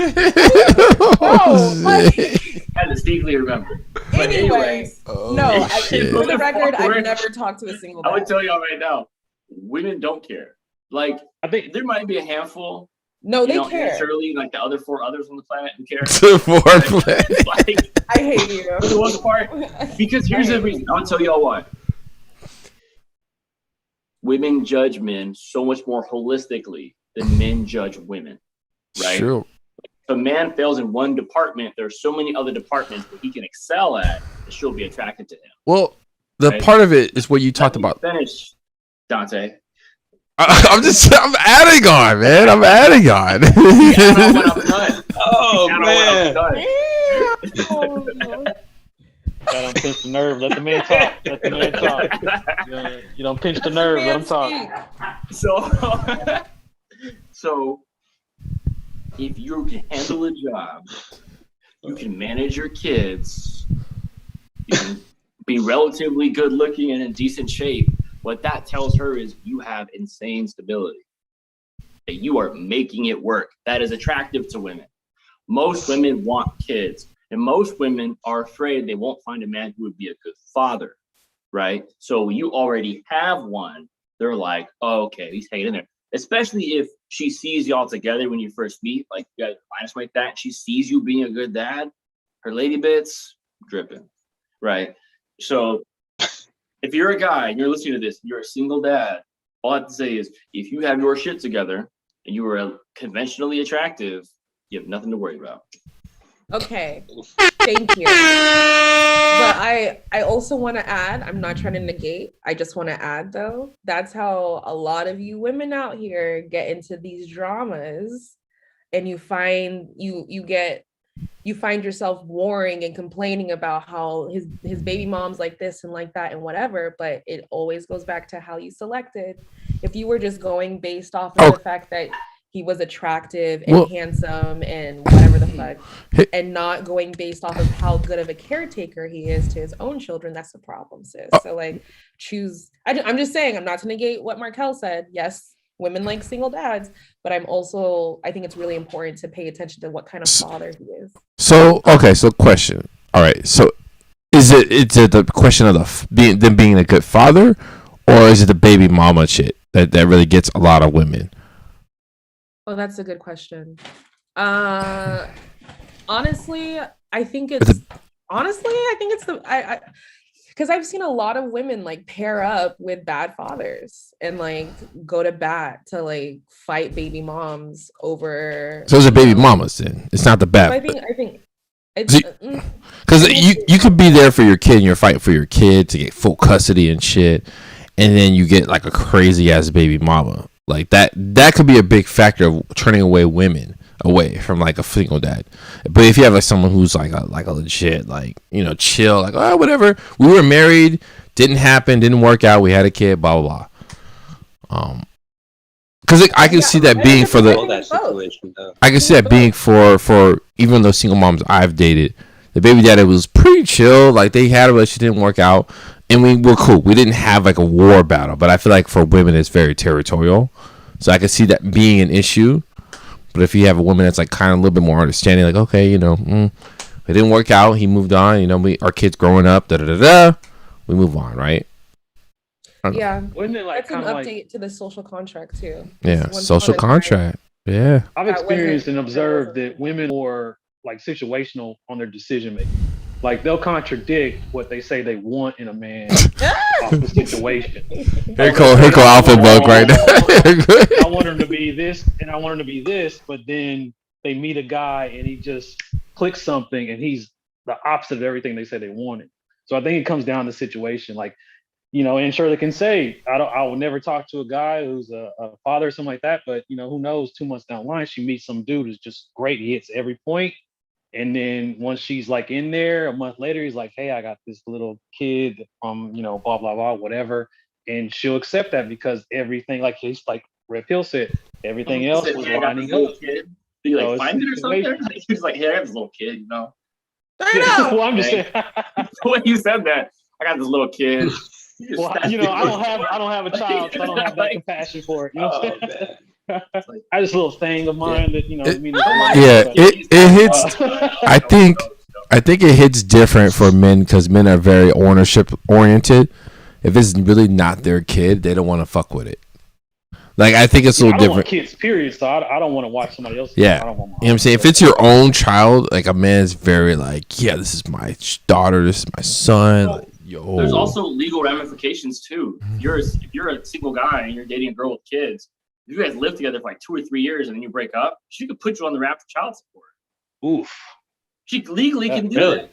S3: Oh, shit.
S2: I distinctly remember. But
S4: Anyway,
S3: Oh,
S4: no,
S3: shit.
S4: for the record, I've never talked to a single
S2: I would
S4: dad.
S2: tell y'all right now, women don't care. Like,
S5: I think
S2: there might be a handful.
S4: No, they
S2: Aunt
S4: care.
S2: Shirley, like the other 4 others on the planet who care.
S3: Foreplay.
S2: Like,
S4: I hate you.
S2: for the most part, because here's the reason. I'll tell y'all why. Women judge men so much more holistically than men judge women, right?
S3: True.
S2: If a man fails in one department, there are so many other departments that he can excel at that she'll be attracted to him.
S3: Well, the
S2: Right.
S3: part of it is what you talked about.
S2: Finish, Dante.
S3: I'm adding on, man. I'm adding on.
S2: Yeah, when I'm done.
S1: Oh
S2: Yeah,
S1: man.
S2: when I'm done.
S5: gotta pinch the nerve. Let the man talk. Let the man talk. You don't pinch the nerve. Let him talk.
S2: So if you can handle a job, you can manage your kids, you can be relatively good looking and in decent shape. What that tells her is you have insane stability, that you are making it work. That is attractive to women. Most women want kids, and most women are afraid they won't find a man who would be a good father, right? So you already have one. They're like, oh, okay, he's hanging in there. Especially if she sees y'all together when you first meet, like you guys minus like that. She sees you being a good dad. Her lady bits dripping, right? So if you're a guy and you're listening to this, you're a single dad. All I have to say is, if you have your shit together and you are conventionally attractive, you have nothing to worry about.
S4: Okay, thank you. But I also want to add, I'm not trying to negate, I just want to add though, that's how a lot of you women out here get into these dramas, and you find you find yourself warring and complaining about how his baby mom's like this and like that and whatever, but it always goes back to how you selected. If you were just going based off of the fact that he was attractive and handsome and whatever the fuck, and not going based off of how good of a caretaker he is to his own children, that's the problem, sis. So like, choose. I'm just saying, I'm not to negate what Markel said. Yes, women like single dads, but I think it's really important to pay attention to what kind of father he is.
S3: So, okay, so question. All right, so Is it the question of them being a good father, or is it the baby mama shit that really gets a lot of women?
S4: Oh, that's a good question. Honestly, I think it's I because I've seen a lot of women like pair up with bad fathers and like go to bat to like fight baby moms over.
S3: So it's a baby mamas then. It's not the bad.
S4: I think it's
S3: because you could be there for your kid and you're fighting for your kid to get full custody and shit, and then you get like a crazy ass baby mama. Like that could be a big factor of turning away women away from like a single dad. But if you have like someone who's like a legit, like, you know, chill, like, oh, whatever, we were married, didn't happen, didn't work out, we had a kid, blah blah blah. Because I can see that being for
S1: that situation, though.
S3: I can see that being for even those single moms I've dated, the baby daddy was pretty chill, like they had a relationship, didn't work out, and we were cool. We didn't have like a war battle, but I feel like for women it's very territorial, so I can see that being an issue. But if you have a woman that's like kind of a little bit more understanding, like, okay, you know, it didn't work out, he moved on, you know, our kids growing up, we move on, right?
S4: Yeah,
S5: Wasn't it like
S4: that's an
S5: kind of
S4: update to the social contract too.
S3: Yeah,
S4: Once
S3: social
S4: upon a time.
S3: contract. Yeah.
S5: I've
S4: That wasn't-
S5: experienced and
S4: that
S5: observed
S4: wasn't-
S5: that women are like situational on their decision making. Like they'll contradict what they say they want in a man off the situation.
S3: Here go alpha bug right now.
S5: I want him to be this and I want him to be this, but then they meet a guy and he just clicks something and he's the opposite of everything they said they wanted. So I think it comes down to situation. Like, you know, and Shirley can say, I will never talk to a guy who's a father or something like that, but you know, who knows, 2 months down the line, she meets some dude who's just great. He hits every point. And then once she's like in there, a month later, he's like, hey, I got this little kid from, you know, blah, blah, blah, whatever. And she'll accept that because everything, like he's like Red Pill said, everything else was lining up.
S2: Kid. Do you
S5: So
S2: like
S5: it's
S2: find it or something?
S5: situation.
S2: Like, he was like, hey, I have this little kid, you know.
S5: Well, I'm just saying.
S2: The way you said that, I got this little kid.
S5: Well, you know, I don't have a child, so I don't have that compassion for it. You know what I'm
S2: Oh,
S5: saying?
S2: man.
S5: I just a little thing of mine that, you know,
S3: It-
S5: means
S3: Yeah, it hits. I think it hits different for men because men are very ownership oriented. If it's really not their kid, they don't want to fuck with it. Like, I think it's a
S5: I
S3: little
S5: don't want
S3: different.
S5: kids, period. So I don't want to watch somebody else's.
S3: Yeah.
S5: I don't want my
S3: You know what I'm saying? If it's your own child, like a man's very like, yeah, this is my daughter, this is my son. Like, yo.
S2: There's also legal ramifications too. If you're a single guy and you're dating a girl with kids, if you guys live together for like 2 or 3 years and then you break up, she could put you on the rap for child support.
S5: Oof.
S2: She legally can do
S1: Really?
S2: it.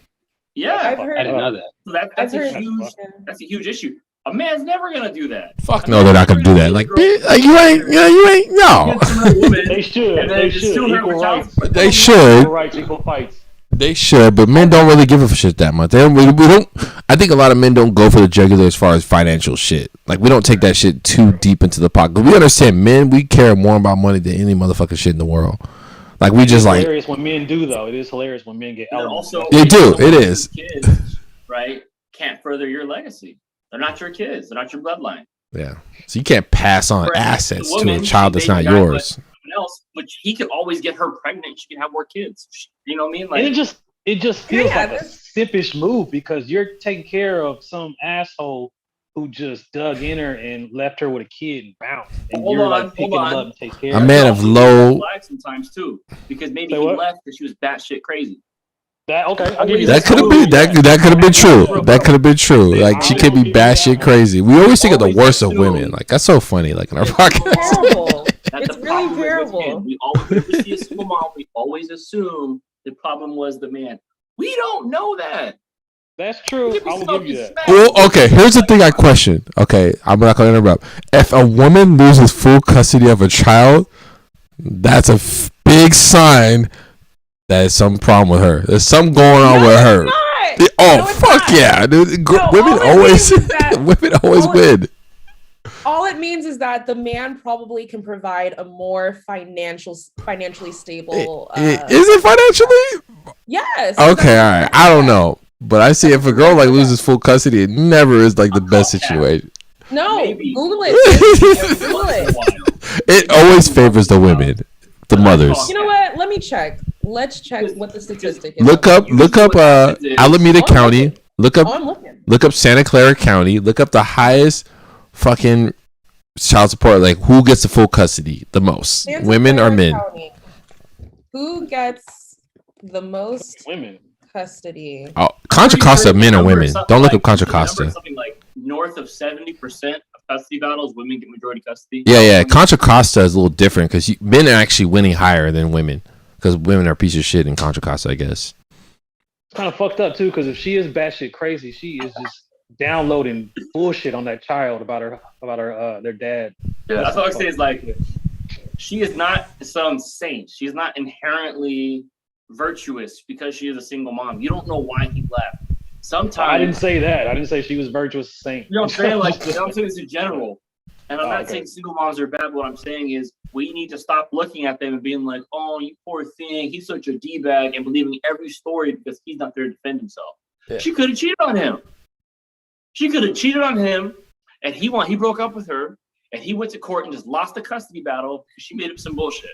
S2: Yeah,
S4: I've
S1: I
S4: heard.
S1: didn't know that.
S2: so that's
S4: I've
S2: a
S4: heard.
S2: huge issue. A man's never gonna do that.
S3: Fuck no, they're not gonna do that. Like, bitch, like you ain't no.
S5: They should.
S2: And then
S5: They
S2: just
S5: should.
S2: sue her
S5: Equal
S2: for child
S5: rights.
S2: support.
S3: They should.
S5: Equal rights, equal fights.
S3: They should, but men don't really give a shit that much. We don't. I think a lot of men don't go for the jugular as far as financial shit. Like, we don't take that shit too deep into the pocket. We understand men. We care more about money than any motherfucking shit in the world. Like, we just like.
S5: Hilarious when men do though. It is hilarious when men get
S2: And then
S5: elements.
S2: also,
S3: They do. It is.
S2: Kids, right? Can't further your legacy. They're not your kids. They're not your bloodline.
S3: Yeah. So you can't pass on
S2: Whereas
S3: assets
S2: the
S3: to a
S2: woman,
S3: child
S2: she
S3: that's not
S2: dates a guy,
S3: yours.
S2: Someone else, but he could always get her pregnant. She can have more kids. You know what I mean?
S5: And it just feels
S4: Yeah,
S5: like a simpish move because you're taking care of some asshole who just dug in her and left her with a kid and bounced. And
S2: Hold
S5: you're
S2: on,
S5: like picking
S2: hold
S5: him
S2: on.
S5: up and take care
S3: A
S5: of
S3: man
S5: him.
S3: of low.
S2: Sometimes too, because maybe
S5: Say
S2: he
S5: what?
S2: left because she was batshit crazy.
S5: That okay, I'll give you
S3: That could have been that could have been true. That could have been true. Like, she could be batshit crazy. We always think of the worst of women. Like, that's so funny. Like in our podcast.
S4: Terrible.
S2: That's
S4: It's
S2: the
S4: really
S2: problem with
S4: terrible.
S2: men. We always, whenever we see a single mom, we always assume the problem was the man. We don't know that.
S5: That's true.
S2: Give me
S5: I will
S2: some
S5: give you that.
S2: respect.
S3: Well, okay. Here's the thing I question. Okay, I'm not gonna interrupt. If a woman loses full custody of a child, that's a big sign that there's some problem with her. There's something going on with her.
S4: It's not.
S3: Oh,
S4: No, it's
S3: fuck
S4: not.
S3: yeah, dude.
S4: No,
S3: Women
S4: all it
S3: always,
S4: means is that-
S3: women always
S4: all it-
S3: win.
S4: All it means is that the man probably can provide a more financially stable.
S3: Is it financially?
S4: Yes.
S3: Okay, all right. I don't know, but I see if a girl like loses full custody, it never is like the best situation.
S4: No,
S2: Maybe.
S4: Google it. Google it.
S3: It always favors the women, the mothers.
S4: You know what? Let me check. Let's check what the statistic is.
S3: Look up Alameda County. Look up
S4: Oh, I'm looking.
S3: look up Santa Clara County. Look up the highest fucking child support. Like who gets the full custody the most,
S4: Santa
S3: women or
S4: Clara
S3: men?
S4: County. Who gets the most
S5: Women.
S4: custody?
S3: Oh, Contra Costa, men or
S2: Number
S3: women?
S2: something
S3: Don't look
S2: like-
S3: up Contra
S2: the number is
S3: Costa.
S2: Something like north of 70% of custody battles, women get majority custody.
S3: Yeah. Contra Costa is a little different because men are actually winning higher than women because women are a piece of shit in Contra Costa, I guess.
S5: Kind of fucked up too, because if she is batshit crazy, she is just downloading bullshit on that child about their dad.
S2: Yeah, that's what I say is like, she is not some saint. She's not inherently virtuous because she is a single mom. You don't know why he left. Sometimes
S5: I didn't say that. I didn't say she was virtuous saint.
S2: You know what I'm saying? Like, I'm saying this in general. And I'm
S5: Oh,
S2: not
S5: okay.
S2: saying single moms are bad. But what I'm saying is we need to stop looking at them and being like, oh, you poor thing. He's such a D-bag and believing every story because he's not there to defend himself.
S3: Yeah.
S2: She could have cheated on him. She could have cheated on him and he broke up with her and he went to court and just lost the custody battle because she made up some bullshit.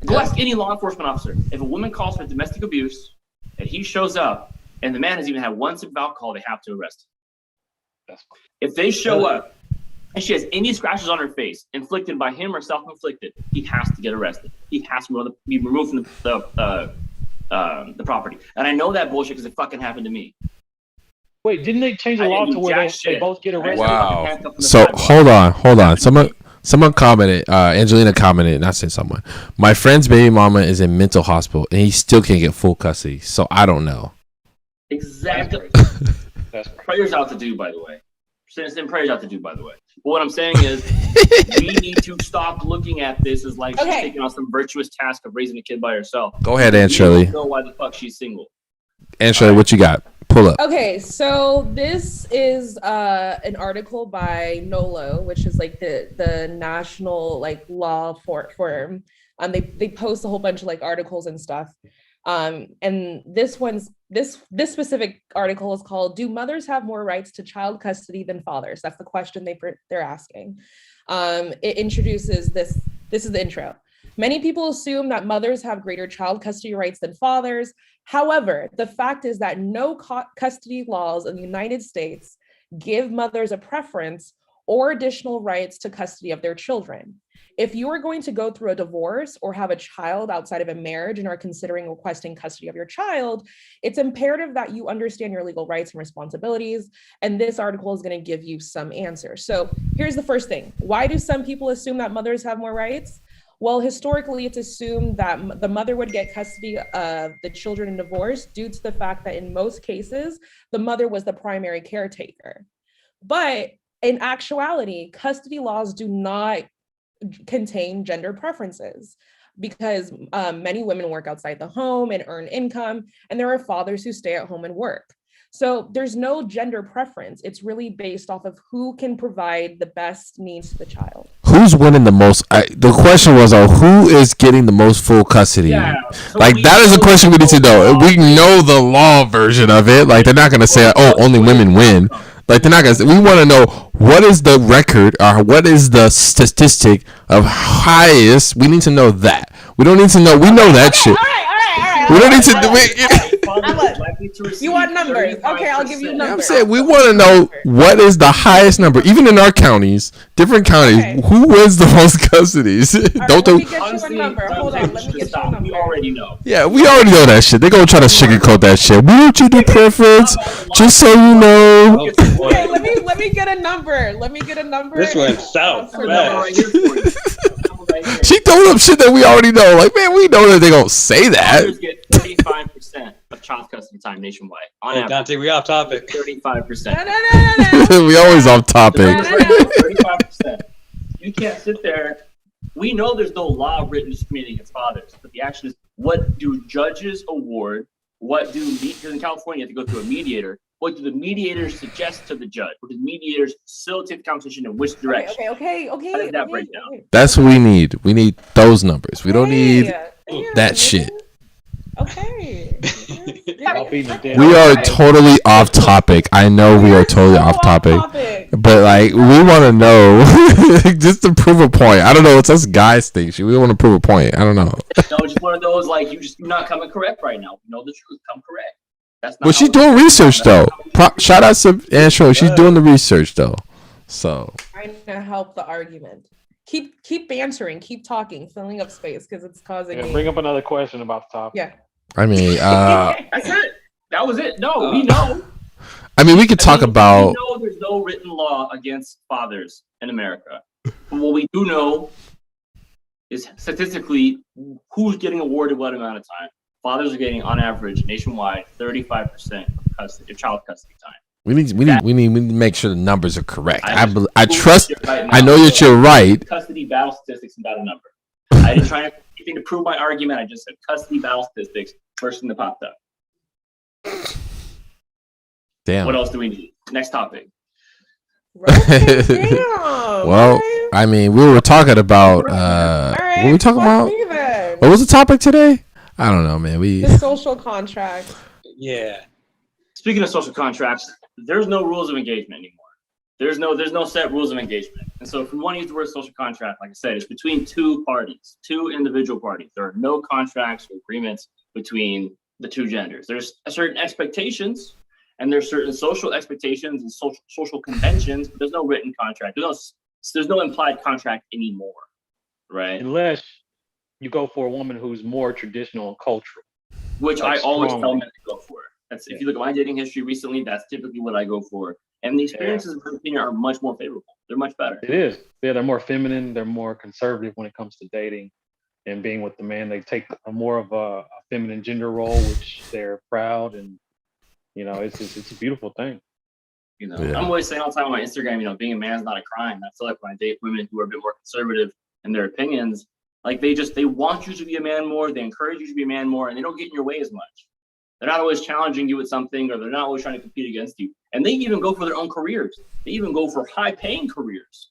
S2: Go ask any law enforcement officer. If a woman calls for domestic abuse and he shows up and the man has even had one sip of alcohol, they have to arrest him.
S5: That's
S2: If they show up and she has any scratches on her face inflicted by him or self-inflicted, he has to get arrested. He has to be removed from the property. And I know that bullshit because it fucking happened to me.
S5: Wait, didn't they change the
S2: I
S5: law
S2: didn't
S5: to
S2: do
S5: where
S2: jack
S5: they
S2: shit.
S5: both get
S2: I
S5: arrested?
S2: just got fucking handcuffed on the
S3: So
S2: sidewalk.
S3: hold on. Someone commented. Angelina commented. Not saying someone. My friend's baby mama is in mental hospital and he still can't get full custody. So I don't know.
S2: Exactly.
S5: That's crazy.
S2: Prayers out to do, by the way. Send prayers out to do, by the way. But what I'm saying is, we need to stop looking at this as like she's
S4: Okay.
S2: taking on some virtuous task of raising a kid by herself.
S3: Go ahead, Aunt
S2: We
S3: Shirley.
S2: don't know why the fuck she's single.
S3: Aunt Shirley, what you got? Pull up.
S4: Okay, so this is an article by NOLO, which is like the national like law firm. They post a whole bunch of like articles and stuff. And this specific article is called "Do Mothers Have More Rights to Child Custody Than Fathers?" That's the question they're asking. It introduces this. This is the intro. Many people assume that mothers have greater child custody rights than fathers. However, the fact is that no custody laws in the United States give mothers a preference or additional rights to custody of their children. If you are going to go through a divorce or have a child outside of a marriage and are considering requesting custody of your child, it's imperative that you understand your legal rights and responsibilities. And this article is going to give you some answers. So here's the first thing. Why do some people assume that mothers have more rights? Well, historically, it's assumed that the mother would get custody of the children in divorce due to the fact that in most cases, the mother was the primary caretaker. But in actuality, custody laws do not contain gender preferences because many women work outside the home and earn income, and there are fathers who stay at home and work. So there's no gender preference. It's really based off of who can provide the best needs to the child.
S3: Who's winning the most? The question was, who is getting the most full custody?
S2: Yeah, so
S3: Like
S2: we
S3: that is a
S2: know
S3: question we need to know.
S2: the
S3: We know the law version of it. Like they're not gonna say, "Oh, only women win." Like they're not gonna. We want to know what is the record or what is the statistic of highest. We need to know that. We don't need to know. We know that shit.
S4: All right.
S3: We don't need to do it.
S4: You want numbers? Okay, I'll give you
S3: I'm
S4: numbers.
S3: saying we want to know what is the highest number, even in our counties, different counties.
S4: Okay.
S3: Who wins the most custodies?
S4: All
S3: Don't
S4: right, let me
S3: do.
S4: get you a number. Hold on, let me get you a number.
S2: We already know.
S3: Yeah, we already know that shit. They gonna try to sugarcoat that shit. Why don't you do preference? Just so you know.
S4: Okay, let me get a number. Let me get a number.
S1: This went south.
S4: For
S2: Right
S4: this.
S2: here for you. Right here.
S3: She throwing up shit that we already know. Like, man, we know that they gonna say that.
S2: Fathers get 35% of child custody time nationwide. On
S1: Hey,
S2: average,
S1: Dante, we off topic.
S2: 35%.
S4: No.
S3: We always off topic.
S4: No.
S2: 35%. You can't sit there. We know there's no law written discriminating against fathers, but the action is what do judges award? What do because in California you have to go through a mediator? What do the mediators suggest to the judge? What do the mediators facilitate the conversation in which direction?
S4: Okay.
S2: How does that break down?
S3: That's what we need. We need those numbers. We don't need that shit.
S4: Okay.
S5: Y'all beating the dead
S3: We
S5: horse.
S3: are totally off topic. I know we are totally off topic. But like we want to know just to prove a point. I don't know. It's us guys think shit. We want to prove a point. I don't know.
S2: No, just one of those like you're not coming correct right now. We know the truth. Come correct. That's not
S3: Well, she's
S2: how-
S3: doing research though. Shout out to Antro. She's doing the research though. So
S4: Trying to help the argument. Keep answering, keep talking, filling up space because it's causing
S5: Yeah,
S4: me.
S5: bring up another question about the topic.
S4: Yeah.
S3: I mean,
S2: That's it. That was it. No, we know.
S3: we could talk
S2: We
S3: about.
S2: know there's no written law against fathers in America. But what we do know is statistically who's getting awarded what amount of time. Fathers are getting, on average, nationwide, 35% of child custody time.
S3: We need to make sure the numbers are correct. I
S2: just
S3: trust.
S2: Googled it right
S3: I
S2: now.
S3: know that you're right.
S2: Custody battle statistics and got a number. I didn't try anything to prove my argument. I just said custody battle statistics. First thing that popped up.
S3: Damn.
S2: What else do we need? Next topic.
S4: Right? Damn.
S3: Well,
S4: okay.
S3: I mean, we were talking about.
S4: All right,
S3: What were we talking
S4: fuck
S3: about?
S4: me then.
S3: What was the topic today? I don't know, man.
S4: The social contract.
S1: Yeah.
S2: Speaking of social contracts, there's no rules of engagement anymore. There's no set rules of engagement. And so if we want to use the word social contract, like I said, it's between two parties, two individual parties. There are no contracts or agreements between the two genders. There's certain expectations and there's certain social expectations and social conventions, but there's no written contract. There's no implied contract anymore, right?
S5: Unless you go for a woman who's more traditional and cultural.
S2: Which
S5: Like
S2: I always
S5: strong.
S2: tell men to go for. That's if you look at my dating history recently, that's typically what I go for. And the experiences, in my opinion, are much more favorable. They're much better.
S5: It is. Yeah, they're more feminine. They're more conservative when it comes to dating and being with the man. They take a more of a feminine gender role, which they're proud and it's a beautiful thing.
S2: You know,
S3: Yeah.
S2: I'm always saying all the time on my Instagram, being a man is not a crime. I feel like when I date women who are a bit more conservative in their opinions, like they want you to be a man more, they encourage you to be a man more, and they don't get in your way as much. They're not always challenging you with something, or they're not always trying to compete against you. And they even go for their own careers. They even go for high-paying careers.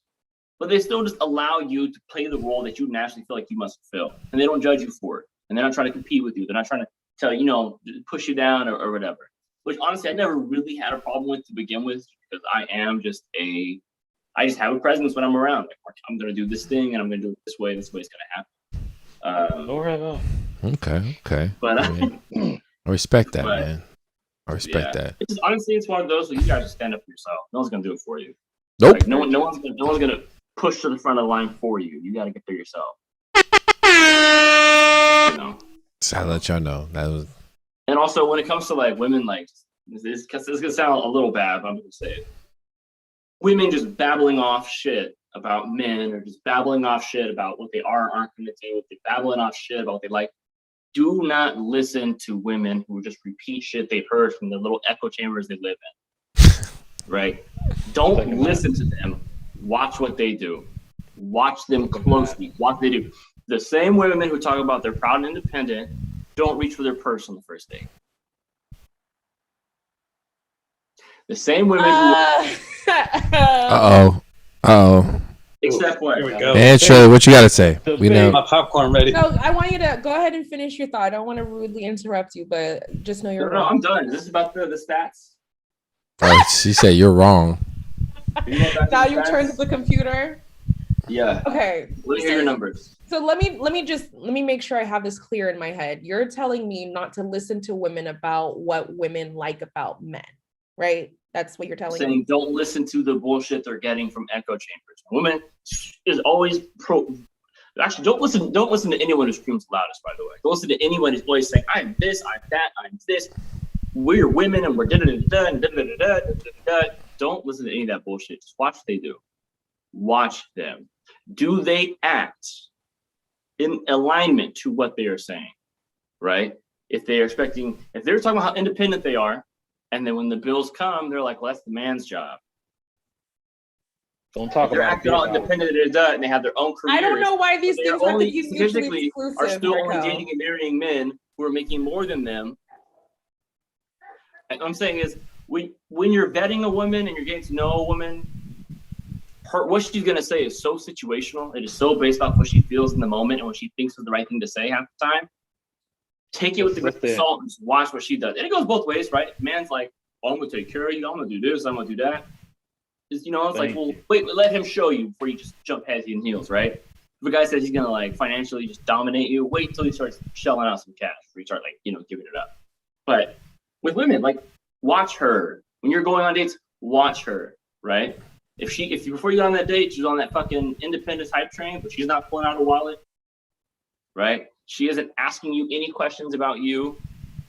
S2: But they still just allow you to play the role that you naturally feel like you must fulfill. And they don't judge you for it. And they're not trying to compete with you. They're not trying to tell you, push you down or whatever. Which honestly, I never really had a problem with to begin with, because I just have a presence when I'm around. Like, I'm going to do this thing and I'm going to do it this way. This way it's going to happen.
S5: All right.
S3: Okay.
S2: But
S3: I mean, I respect that,
S2: But-
S3: man. I respect that.
S2: It's just, honestly, it's one of those where you guys just stand up for yourself. No one's going to do it for you.
S3: Nope.
S2: Like, no one's going to push to the front of the line for you. You got to get there yourself.
S3: So I'll let y'all know that was.
S2: And also, when it comes to like women, like this gonna sound a little bad, but I'm gonna say it. Women just babbling off shit about men, or just babbling off shit about what they are or aren't gonna do. They're babbling off shit about what they like. Do not listen to women who just repeat shit they've heard from the little echo chambers they live in. Right? Don't listen to them. Watch what they do. Watch them closely. Watch what they do. The same women who talk about they're proud and independent don't reach for their purse on the first date. The same women who,
S3: Uh-oh.
S2: except what?
S1: Here we go.
S3: And Shirley, what you got to say? We know.
S1: My popcorn ready.
S4: No, I want you to go ahead and finish your thought. I don't want to rudely interrupt you, but just know you're
S2: No,
S4: wrong.
S2: I'm done. This is about the stats.
S3: Oh, she said you're wrong.
S2: You know about
S4: Now
S2: the
S4: you
S2: stats?
S4: turn to the computer.
S2: Yeah.
S4: Okay.
S2: Let me hear your numbers.
S4: So let me make sure I have this clear in my head. You're telling me not to listen to women about what women like about men, right? That's what you're telling me.
S2: Saying don't listen to the bullshit they're getting from echo chambers. Women is always Actually, don't listen to anyone who screams loudest. By the way, don't listen to anyone who's always saying I'm this, I'm that, I'm this. We're women and we're da da da da da da da da. Don't listen to any of that bullshit. Just watch what they do. Watch them. Do they act in alignment to what they are saying? Right? If they're talking about how independent they are, and then when the bills come, they're like, well, that's the man's job.
S5: Don't talk
S2: They're
S5: about
S2: acting all independent and they have their own careers.
S4: I don't know why these
S2: They're
S4: things have to
S2: only
S4: be mutually
S2: statistically
S4: exclusive.
S2: are still only
S4: Marco.
S2: dating and marrying men who are making more than them. And what I'm saying is, when you're vetting a woman and you're getting to know a woman, what she's gonna say is so situational. It is so based off what she feels in the moment and what she thinks is the right thing to say half the time. Take it with the grain of salt and just watch what she does. And it goes both ways, right? Man's like, oh, I'm gonna take care of you. I'm gonna do this. I'm gonna do that. It's like, well, wait, let him show you before you just jump head and heels, right? If a guy says he's gonna like financially just dominate you, wait till he starts shelling out some cash before you start giving it up. But with women. Like, watch her when you're going on dates. Watch her, right? If before you got on that date, she's on that fucking independence hype train, but she's not pulling out a wallet, right? She isn't asking you any questions about you.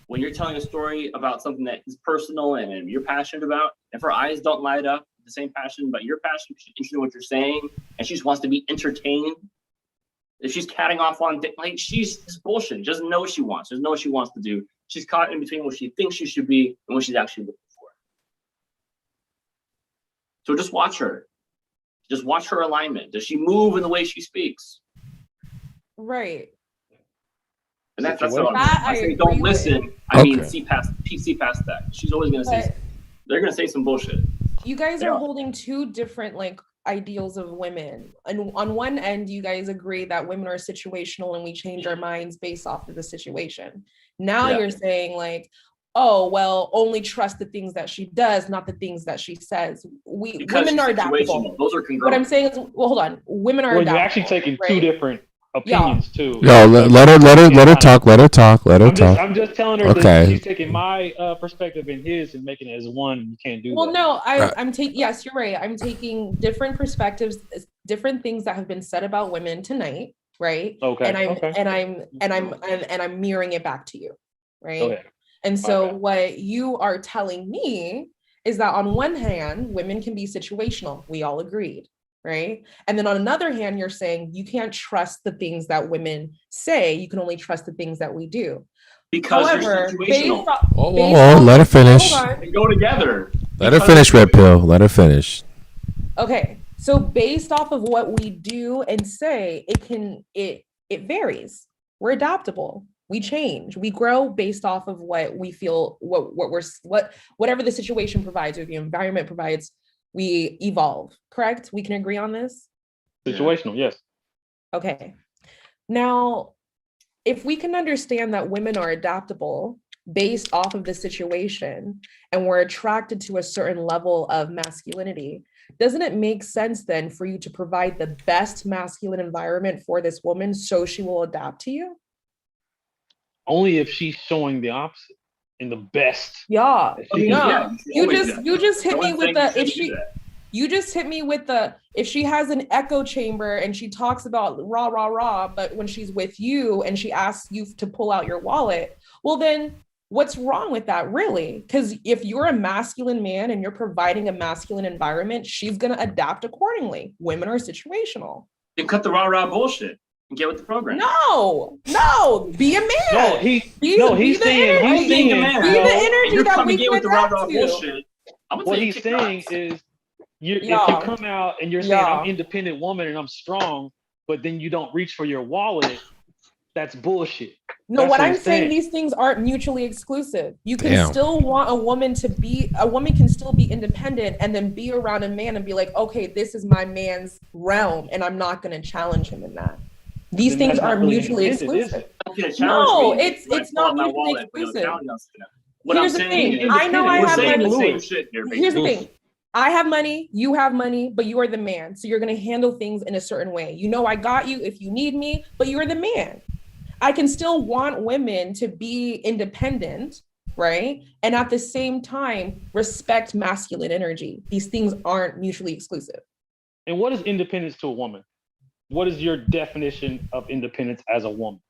S2: When you're telling a story about something that is personal and you're passionate about, if her eyes don't light up with the same passion, but your passion, she's interested in what you're saying, and she just wants to be entertained. If she's catting off on, like, she's bullshit. She doesn't know what she wants. She doesn't know what she wants to do. She's caught in between what she thinks she should be and what she's actually looking for. So just watch her. Just watch her alignment. Does she move in the way she speaks?
S4: Right.
S2: And that's what
S4: That
S2: I
S4: I
S2: say.
S4: agree
S2: Don't
S4: with.
S2: listen. I mean,
S3: Okay.
S2: see past that. She's always gonna say.
S4: But
S2: They're gonna say some bullshit.
S4: you guys
S2: They
S4: are
S2: are.
S4: holding two different like ideals of women. And on one end, you guys agree that women are situational and we change our minds based off of the situation. Now
S2: Yeah.
S4: you're saying like, oh, well, only trust the things that she does, not the things that she says.
S2: Because
S4: Women are
S2: she's
S4: adaptable.
S2: situational. Those are congruent.
S4: What I'm saying is, well, hold on. Women are
S5: Well, you're
S4: adaptable.
S5: actually taking two
S4: right?
S5: different opinions too.
S3: Yo, let her talk. Let her talk. Let her talk.
S5: I'm just telling her
S3: Okay.
S5: that she's taking my perspective and his and making it as one. You can't do
S4: Well,
S5: that.
S4: no, I'm taking, yes, you're right. I'm taking different perspectives, different things that have been said about women tonight, right?
S5: Okay.
S4: And
S5: okay.
S4: I'm mirroring it back to you, right?
S5: Go ahead.
S4: And so
S5: Okay.
S4: what you are telling me is that on one hand, women can be situational. We all agreed, right? And then on another hand, you're saying you can't trust the things that women say. You can only trust the things that we do.
S2: Because
S4: However,
S2: you're
S4: based
S2: situational.
S4: off,
S3: Oh, let her finish.
S4: hold on.
S2: They go together.
S3: Let her
S2: Because
S3: finish, Red Pill. Let her finish.
S4: Okay, so based off of what we do and say, it varies. We're adaptable. We change. We grow based off of what we feel, whatever the situation provides or the environment provides, we evolve. Correct? We can agree on this?
S5: Situational, yes.
S4: Okay. Now, if we can understand that women are adaptable based off of the situation and we're attracted to a certain level of masculinity, doesn't it make sense then for you to provide the best masculine environment for this woman so she will adapt to you?
S5: Only if she's showing the opposite in the best.
S4: Yeah.
S5: If she-
S4: No.
S2: Yeah, you should always do that.
S4: You just hit
S2: No
S4: me
S2: one's
S4: with
S2: saying
S4: the
S2: you
S4: if
S2: shouldn't
S4: she
S2: do that.
S4: you just hit me with the if she has an echo chamber and she talks about rah rah rah, but when she's with you and she asks you to pull out your wallet, well then what's wrong with that really? Because if you're a masculine man and you're providing a masculine environment, she's gonna adapt accordingly. Women are situational.
S2: Then cut the rah-rah bullshit and get with the program.
S4: No, be a man.
S5: No, he's saying
S2: I'm being a man.
S4: Be the
S2: And
S4: energy
S2: you're
S4: that
S2: coming
S4: we
S2: in
S4: can
S2: with the
S4: adapt
S2: rah-rah
S4: to.
S2: bullshit. I'm gonna
S5: what
S2: tell you
S5: he's
S2: kick
S5: saying
S2: rocks.
S5: is if you
S4: Yeah.
S5: come out and you're saying
S4: Yeah.
S5: I'm independent woman and I'm strong, but then you don't reach for your wallet, that's bullshit.
S4: No,
S5: That's
S4: what
S5: what
S4: I'm
S5: he's
S4: saying,
S5: saying.
S4: these things aren't mutually exclusive. You can
S3: Damn.
S4: still want a woman can still be independent and then be around a man and be like, okay, this is my man's realm and I'm not going to challenge him in that. These
S5: Then
S4: things
S5: that's not
S4: aren't
S5: really
S4: mutually
S5: independent, is
S4: exclusive.
S5: it?
S2: Don't get a challenge
S4: No,
S2: me.
S4: it's
S2: When I pull
S4: not
S2: out my
S4: mutually
S2: wallet, you know,
S4: exclusive.
S2: challenge us, you know. What
S4: Here's
S2: I'm
S4: the
S2: saying
S4: thing.
S2: is,
S4: I know I
S2: we're
S4: have
S2: saying the
S4: money.
S2: same shit here,
S4: Here's the
S2: basically.
S4: thing. I have money, you have money, but you are the man. So you're going to handle things in a certain way. You know, I got you if you need me, but you're the man. I can still want women to be independent, right? And at the same time, respect masculine energy. These things aren't mutually exclusive.
S5: And what is independence to a woman? What is your definition of independence as a woman?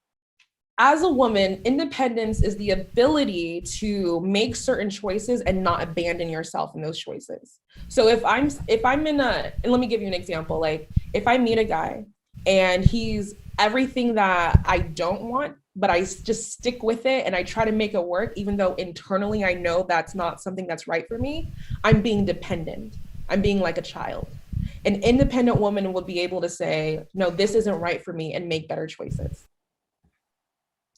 S4: As a woman, independence is the ability to make certain choices and not abandon yourself in those choices. So if I'm in a, and let me give you an example, like if I meet a guy and he's everything that I don't want, but I just stick with it and I try to make it work, even though internally I know that's not something that's right for me, I'm being dependent. I'm being like a child. An independent woman will be able to say, no, this isn't right for me and make better choices.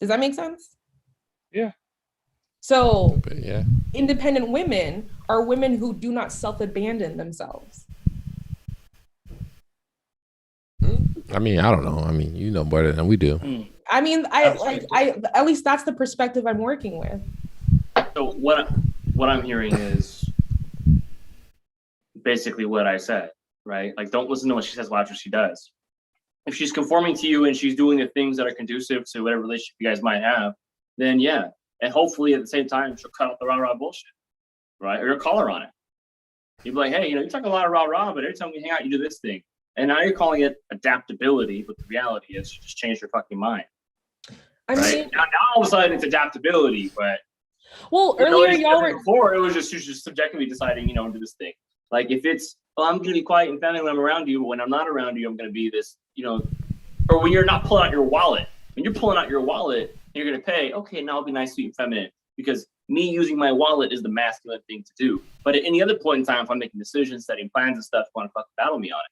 S4: Does that make sense?
S5: Yeah.
S4: So
S3: But yeah.
S4: independent women are women who do not self-abandon themselves.
S3: I mean, I don't know. I mean, you know better than we do.
S4: I mean, I at least that's the perspective I'm working with.
S2: So what I'm hearing is basically what I said, right? Like, don't listen to what she says, watch what she does. If she's conforming to you and she's doing the things that are conducive to whatever relationship you guys might have, then yeah, And hopefully at the same time, she'll cut out the rah-rah bullshit, right? Or you'll call her on it. You'd be like, hey, you talk a lot of rah-rah, but every time we hang out, you do this thing. And now you're calling it adaptability, but the reality is you just changed your fucking mind.
S4: I
S2: Right?
S4: mean,
S2: Now all of a sudden it's adaptability, but
S4: well, earlier y'all were
S2: before it was just you're just subjectively deciding, to do this thing. Like if it's, well, I'm gonna be quiet and friendly when I'm around you, but when I'm not around you, I'm gonna be this, or when you're not pulling out your wallet. When you're pulling out your wallet and you're gonna pay, okay, now I'll be nice, sweet, and feminine. Because me using my wallet is the masculine thing to do. But at any other point in time, if I'm making decisions, setting plans and stuff, you want to fucking battle me on it.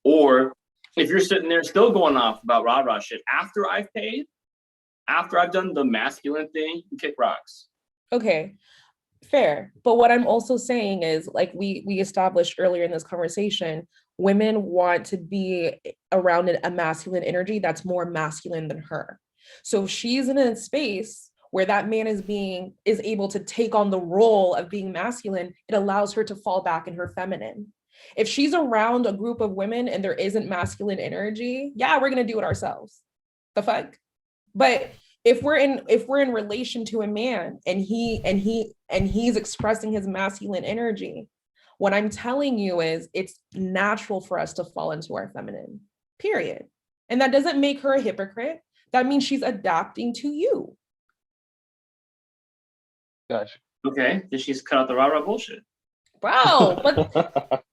S2: Or if you're sitting there still going off about rah-rah shit after I've paid, after I've done the masculine thing, you kick rocks.
S4: okay. Fair. But what I'm also saying is, like we established earlier in this conversation, women want to be around a masculine energy that's more masculine than her. So if she's in a space where that man is able to take on the role of being masculine, it allows her to fall back in her feminine. If she's around a group of women and there isn't masculine energy, yeah, we're gonna do it ourselves. The fuck? But if we're in relation to a man and he's expressing his masculine energy, what I'm telling you is it's natural for us to fall into our feminine, period. And that doesn't make her a hypocrite. That means she's adapting to you.
S5: Gotcha.
S2: Okay, then she's cut out the rah-rah bullshit.
S4: Wow, but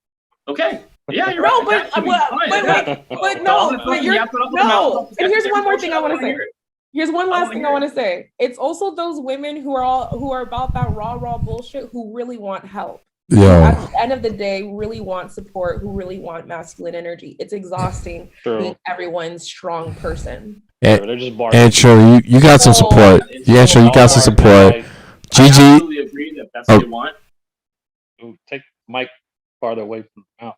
S2: Okay. Yeah, you're
S4: no,
S2: right.
S4: but no, but you're no. And here's one more thing I want to say. Here's one last thing I want to say. It's also those women who are about that raw bullshit who really want help.
S3: Yeah.
S4: At the end of the day, really want support, who really want masculine energy. It's exhausting being everyone's strong person.
S5: They're just
S3: And Shirley, you got some support. Yeah, sure, you got some support.
S2: I
S3: Gigi.
S2: absolutely agree that that's what they want.
S5: Take Mike farther away from out.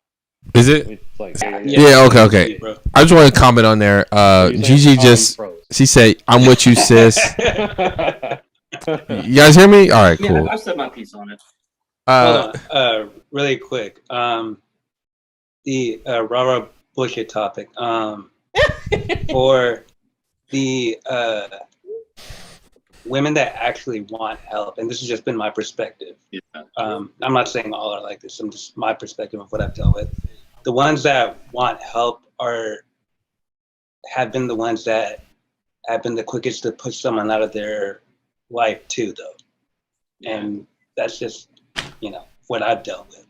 S3: Is it?
S5: It's like,
S3: Yeah, okay. I just want to comment on there. Gigi she said, I'm with you, sis. You guys hear me? All right, cool.
S2: Yeah, I've said my piece on it.
S1: Hold on, really quick. The rah-rah bullshit topic. For the women that actually want help, and this has just been my perspective.
S2: Yeah.
S1: I'm not saying all are like this. I'm just my perspective of what I've dealt with. The ones that want help have been the ones that have been the quickest to push someone out of their life too, though. And that's just, what I've dealt with.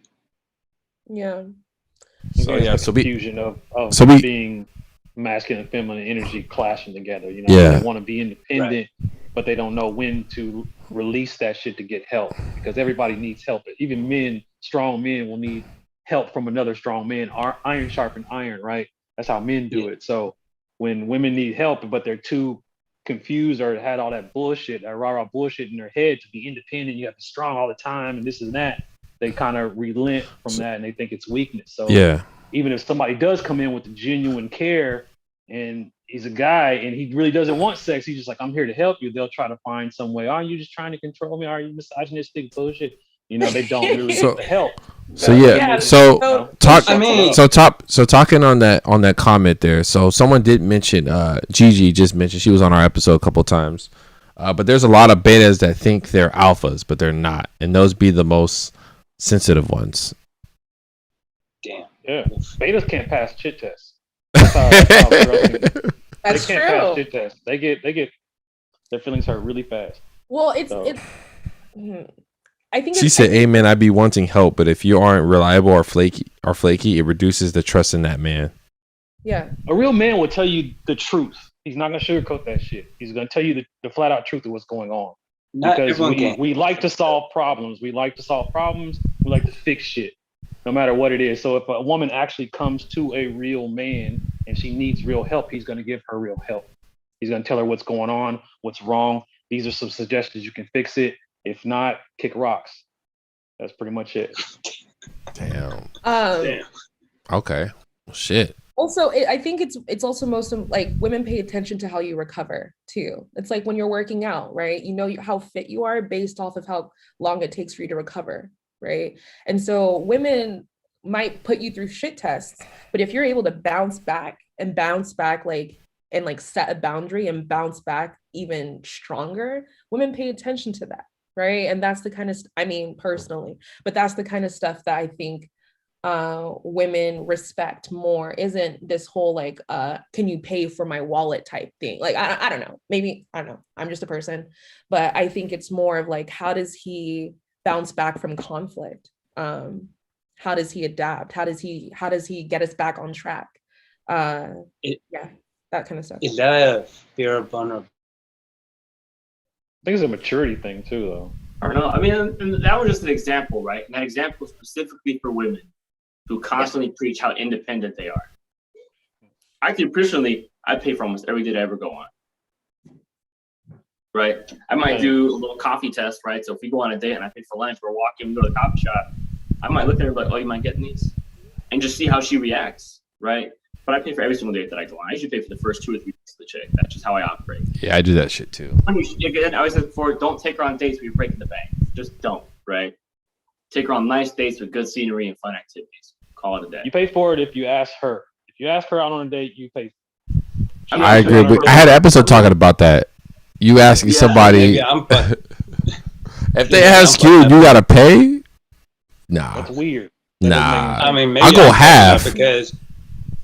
S4: Yeah.
S3: So yeah, so
S5: confusion of being masculine and feminine energy clashing together. They want to be independent, but they don't know when to release that shit to get help, because everybody needs help. Even men, strong men, will need help from another strong man. Iron sharpen iron, right? That's how men do it. So when women need help, but they're too confused or had all that bullshit, that rah-rah bullshit in their head to be independent, you have to be strong all the time and this and that, they kind of relent from that and they think it's weakness. So even if somebody does come in with the genuine care and he's a guy and he really doesn't want sex, he's just like, I'm here to help you, they'll try to find some way. Are you just trying to control me? Are you misogynistic bullshit? They don't really get the help.
S3: Talking on that comment there. So someone did mention, Gigi just mentioned, she was on our episode a couple times. But there's a lot of betas that think they're alphas, but they're not, and those be the most sensitive ones.
S1: Damn.
S5: Yeah, betas can't pass shit tests. That's how girls can.
S4: That's
S5: they can't pass shit tests. They get their feelings hurt really fast.
S4: Well, I think
S3: she said, "Amen. I be wanting help, but if you aren't reliable or flaky, it reduces the trust in that man."
S4: Yeah,
S5: a real man will tell you the truth. He's not gonna sugarcoat that shit. He's gonna tell you the flat out truth of what's going on. Because we like to solve problems. We like to fix shit, no matter what it is. So if a woman actually comes to a real man and she needs real help, he's gonna give her real help. He's gonna tell her what's going on, what's wrong. These are some suggestions. You can fix it. If not, kick rocks. That's pretty much it.
S3: Damn. Okay. Well, shit.
S4: Also, I think it's also most of like women pay attention to how you recover too. It's like when you're working out, right? You know how fit you are based off of how long it takes for you to recover, right? And so women might put you through shit tests, but if you're able to bounce back like and like set a boundary and bounce back even stronger, women pay attention to that, right? And that's the kind of I mean, personally, but that's the kind of stuff that I think women respect more. Isn't this whole like can you pay for my wallet type thing? Like I don't know, maybe I don't know, I'm just a person, but I think it's more of like, how does he bounce back from conflict? How does he adapt? How does he get us back on track? Yeah, that kind of stuff.
S1: Is that a fear of vulnerability?
S5: I think it's a maturity thing too, though.
S2: I don't know. I mean, and that was just an example, right? And that example specifically for women who constantly preach how independent they are. I think personally, I pay for almost every date I ever go on. Right? I might do a little coffee test, right? So if we go on a date and I pay for lunch, we're walking, we go to the coffee shop, I might look at her like, oh, you mind getting these? And just see how she reacts, right? But I pay for every single date that I go on. I usually pay for the first 2 or 3 dates of the chick. That's just how I operate.
S3: Yeah, I do that shit too.
S2: Again, I always said before, don't take her on dates where you're breaking the bank. Just don't, right? Take her on nice dates with good scenery and fun activities. Call it a day.
S5: You pay for it if you ask her. If you ask her out on a date, you pay.
S3: I agree. I had an episode talking about that. You asking somebody if they ask you, you gotta pay. Nah,
S5: That's weird.
S3: Nah.
S1: I mean, maybe
S3: I'll go
S1: I'm
S3: half.
S1: because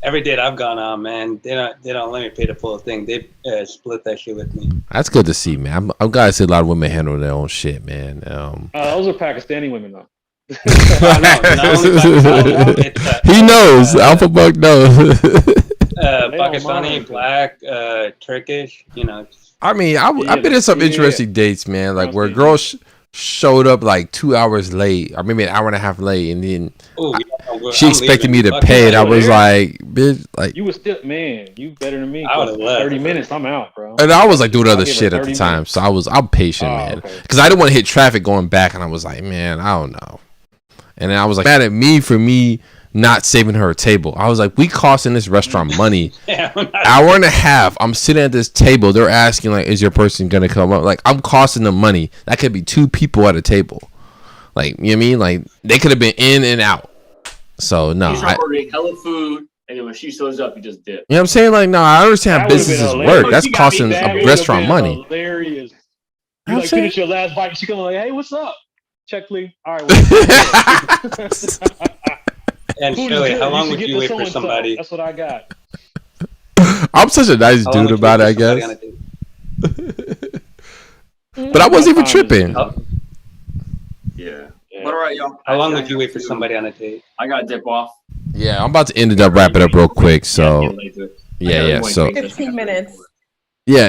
S1: every date I've gone on, man, they don't let me pay the full thing. They split that shit with me.
S3: That's good to see, man. I'm glad to see a lot of women handle their own shit, man.
S5: Those are Pakistani women, though.
S3: He knows. Alpha Buck knows.
S1: Pakistani, black, Turkish, you know.
S3: I mean, I've been in some interesting dates, man. Like where girls showed up like 2 hours late, or maybe an hour and a half late, and then she expected me to pay, and I was like, "Bitch, like
S5: you was still, man, you better than me."
S1: I would've left.
S5: 30 minutes, I'm out, bro.
S3: And I was like doing other
S5: I'll give her
S3: shit at the
S5: 30
S3: time,
S5: minutes.
S3: so I'm patient, man,
S5: okay.
S3: because I didn't want to hit traffic going back, and I was like, man, I don't know. And then I was like, mad at me for me not saving her a table. I was like, we costing this restaurant money. Hour and a half. I'm sitting at this table. They're asking like, is your person gonna come up? Like, I'm costing them money. That could be 2 people at a table. Like, you know what I mean? Like, they could have been in and out. So no,
S2: You start ordering hella food, and then when she shows up, you just dip.
S3: You know what I'm saying? Like, no, I understand how
S5: That would've been
S3: businesses
S5: hilarious.
S3: work. That's
S2: You got me
S3: costing
S2: bad.
S3: a
S5: That would've
S3: restaurant
S5: been
S3: money.
S5: Hilarious. You
S3: I'm
S5: like
S3: saying?
S5: finish your last bite, she come like, hey, what's up? Check, please. All right. Well,
S1: And Shirley, how long would you wait for somebody?
S5: That's what I got.
S3: I'm such a nice
S1: How long
S3: dude
S1: would you
S3: about it, I
S1: wait for somebody
S3: guess.
S1: on a date?
S3: But I wasn't even
S5: My time is-
S3: tripping.
S2: Yeah.
S5: Yeah.
S2: But all right, y'all.
S1: How long would you wait for somebody on a date?
S2: I gotta dip off.
S3: Yeah, I'm about to end it up, wrap it up real quick. So yeah. So
S4: 15 minutes.
S3: yeah.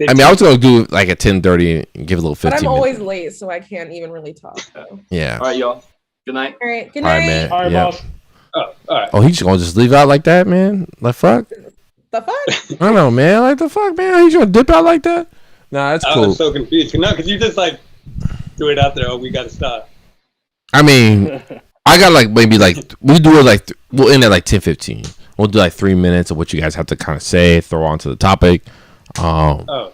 S3: I mean, I was gonna do like at 10:30 and give a little
S4: But
S3: 15
S4: I'm
S3: minutes.
S4: always late, so I can't even really talk. So.
S3: Yeah.
S2: All right, y'all. Good night.
S4: All right, good
S3: All
S4: night.
S3: right, man.
S5: All right,
S3: Yeah.
S5: boss.
S1: Oh, all right.
S3: Oh, he's gonna just leave out like that, man? Like fuck?
S4: The fuck?
S3: I don't know, man. Like the fuck, man? He's gonna dip out like that? Nah, that's
S1: I
S3: cool.
S1: was so confused. No, because you just like threw it out there. Oh, we gotta stop.
S3: I mean, I got like maybe like we do it like we'll end at like 10:15. We'll do like 3 minutes of what you guys have to kind of say, throw onto the topic.
S1: Oh,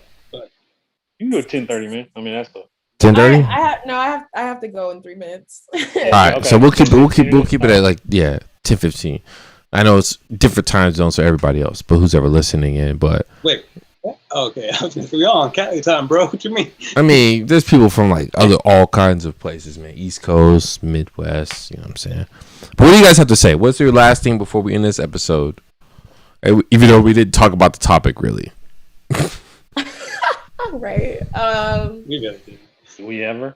S5: You can do a 10:30, man. I mean, that's the.
S3: 10:30.
S4: I have to go in 3 minutes.
S3: All right,
S5: Okay.
S3: so we'll keep it at like 10:15. I know it's different time zones for everybody else, but who's ever listening in. But
S1: wait. Okay, I was gonna say we all on Cali time, bro. What you mean?
S3: I mean, there's people from like all kinds of places, man. East Coast, Midwest. You know what I'm saying? But what do you guys have to say? What's your last thing before we end this episode? Even though we didn't talk about the topic really.
S4: Right.
S1: We gotta do.
S5: Do we ever?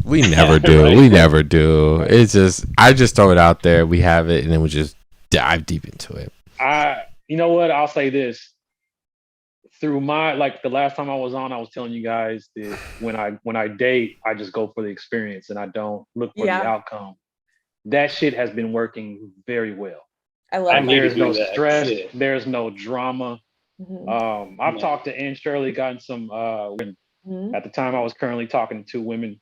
S3: We never do.
S1: Right.
S3: We never do. It's just I just throw it out there. We have it, and then we just dive deep into it.
S5: You know what? I'll say this. Through the last time I was on, I was telling you guys that when I date, I just go for the experience and I don't look for the outcome. That shit has been working very well.
S4: I love
S1: I
S4: it.
S1: need to
S5: There's
S1: do
S5: no
S1: that.
S5: stress.
S1: Shit.
S5: There's no drama.
S4: Mhm.
S5: I've
S1: Yeah.
S5: talked to Ann Shirley, gotten some women.
S4: Mhm.
S5: At the time I was currently talking to 2 women,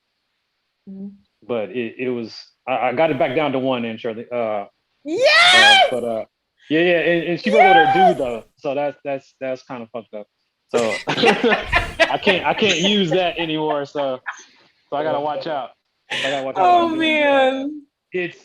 S4: Mhm.
S5: but it was I got it back down to 1, Ann Shirley.
S4: Yes!
S5: But yeah, and she wrote with her dude though, so that's kind of fucked up. So I can't use that anymore. So I gotta watch out.
S4: Oh man.
S5: It's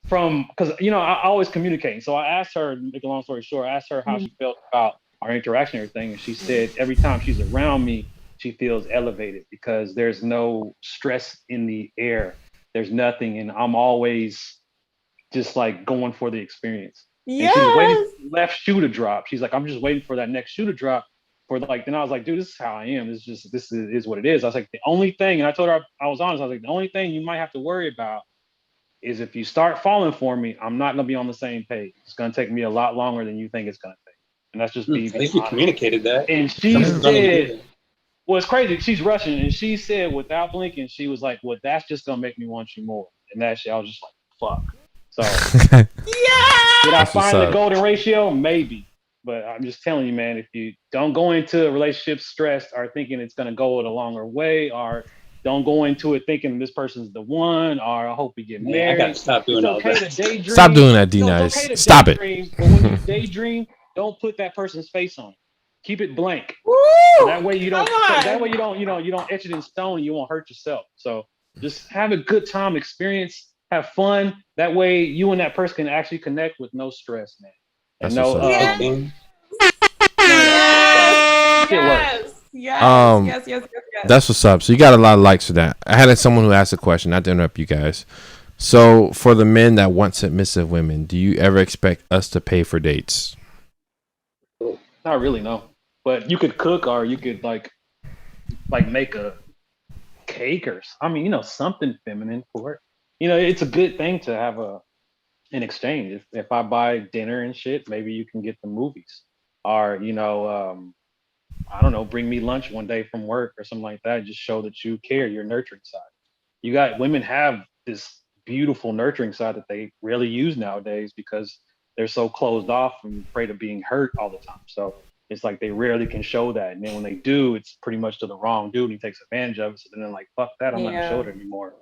S5: from because I always communicate. So I asked her, make a long story short, I asked her how she felt about our interaction and everything. And she said every time she's around me, she feels elevated because there's no stress in the air. There's nothing. And I'm always just like going for the experience. And she was waiting for the left shoe to drop. She's like, I'm just waiting for that next shoe to drop. For like, then I was like, dude, this is how I am. This is what it is. I was like, the only thing, and I told her I was honest. I was like, the only thing you might have to worry about is if you start falling for me, I'm not gonna be on the same page. It's gonna take me a lot longer than you think it's gonna take. And that's just being
S1: At least you
S5: honest.
S1: communicated that.
S5: And she
S1: Someone's gonna do
S5: said,
S1: that.
S5: well, it's crazy. She's Russian, and she said without blinking, she was like, well, that's just gonna make me want you more. And that shit, I was just like, fuck. So
S4: Yeah.
S5: did I
S3: That's what's
S5: find the
S3: up.
S5: golden ratio? Maybe. But I'm just telling you, man, if you don't go into a relationship stressed or thinking it's going to go a longer way, or don't go into it thinking this person's the one, or I hope we get
S1: Man, I
S5: married.
S1: gotta stop doing
S5: It's
S1: all
S5: okay
S1: that.
S5: to daydream.
S3: Stop doing that, D
S5: No,
S3: Nice.
S5: it's okay to
S3: Stop it.
S5: daydream, but when you daydream, don't put that person's face on it. Keep it blank.
S4: Woo!
S5: That way you don't.
S4: Come on.
S5: That way you don't. You don't etch it in stone. And you won't hurt yourself. So just have a good time, experience, have fun. That way you and that person can actually connect with no stress, man. And
S3: That's
S5: no.
S3: what's up.
S4: Yeah.
S1: Okay.
S5: Shit works.
S4: Yes.
S3: That's what's up. So you got a lot of likes for that. I had someone who asked a question, not to interrupt you guys. So for the men that want submissive women, do you ever expect us to pay for dates?
S5: Not really, no. But you could cook, or you could like make a cake, or I mean, something feminine for it. It's a good thing to have an exchange. If I buy dinner and shit, maybe you can get the movies, or I don't know, bring me lunch one day from work or something like that. Just show that you care, your nurturing side. Women have this beautiful nurturing side that they rarely use nowadays because they're so closed off and afraid of being hurt all the time. So it's like they rarely can show that. And then when they do, it's pretty much to the wrong dude, and he takes advantage of it. So then they're like, fuck that, I'm not gonna show it anymore.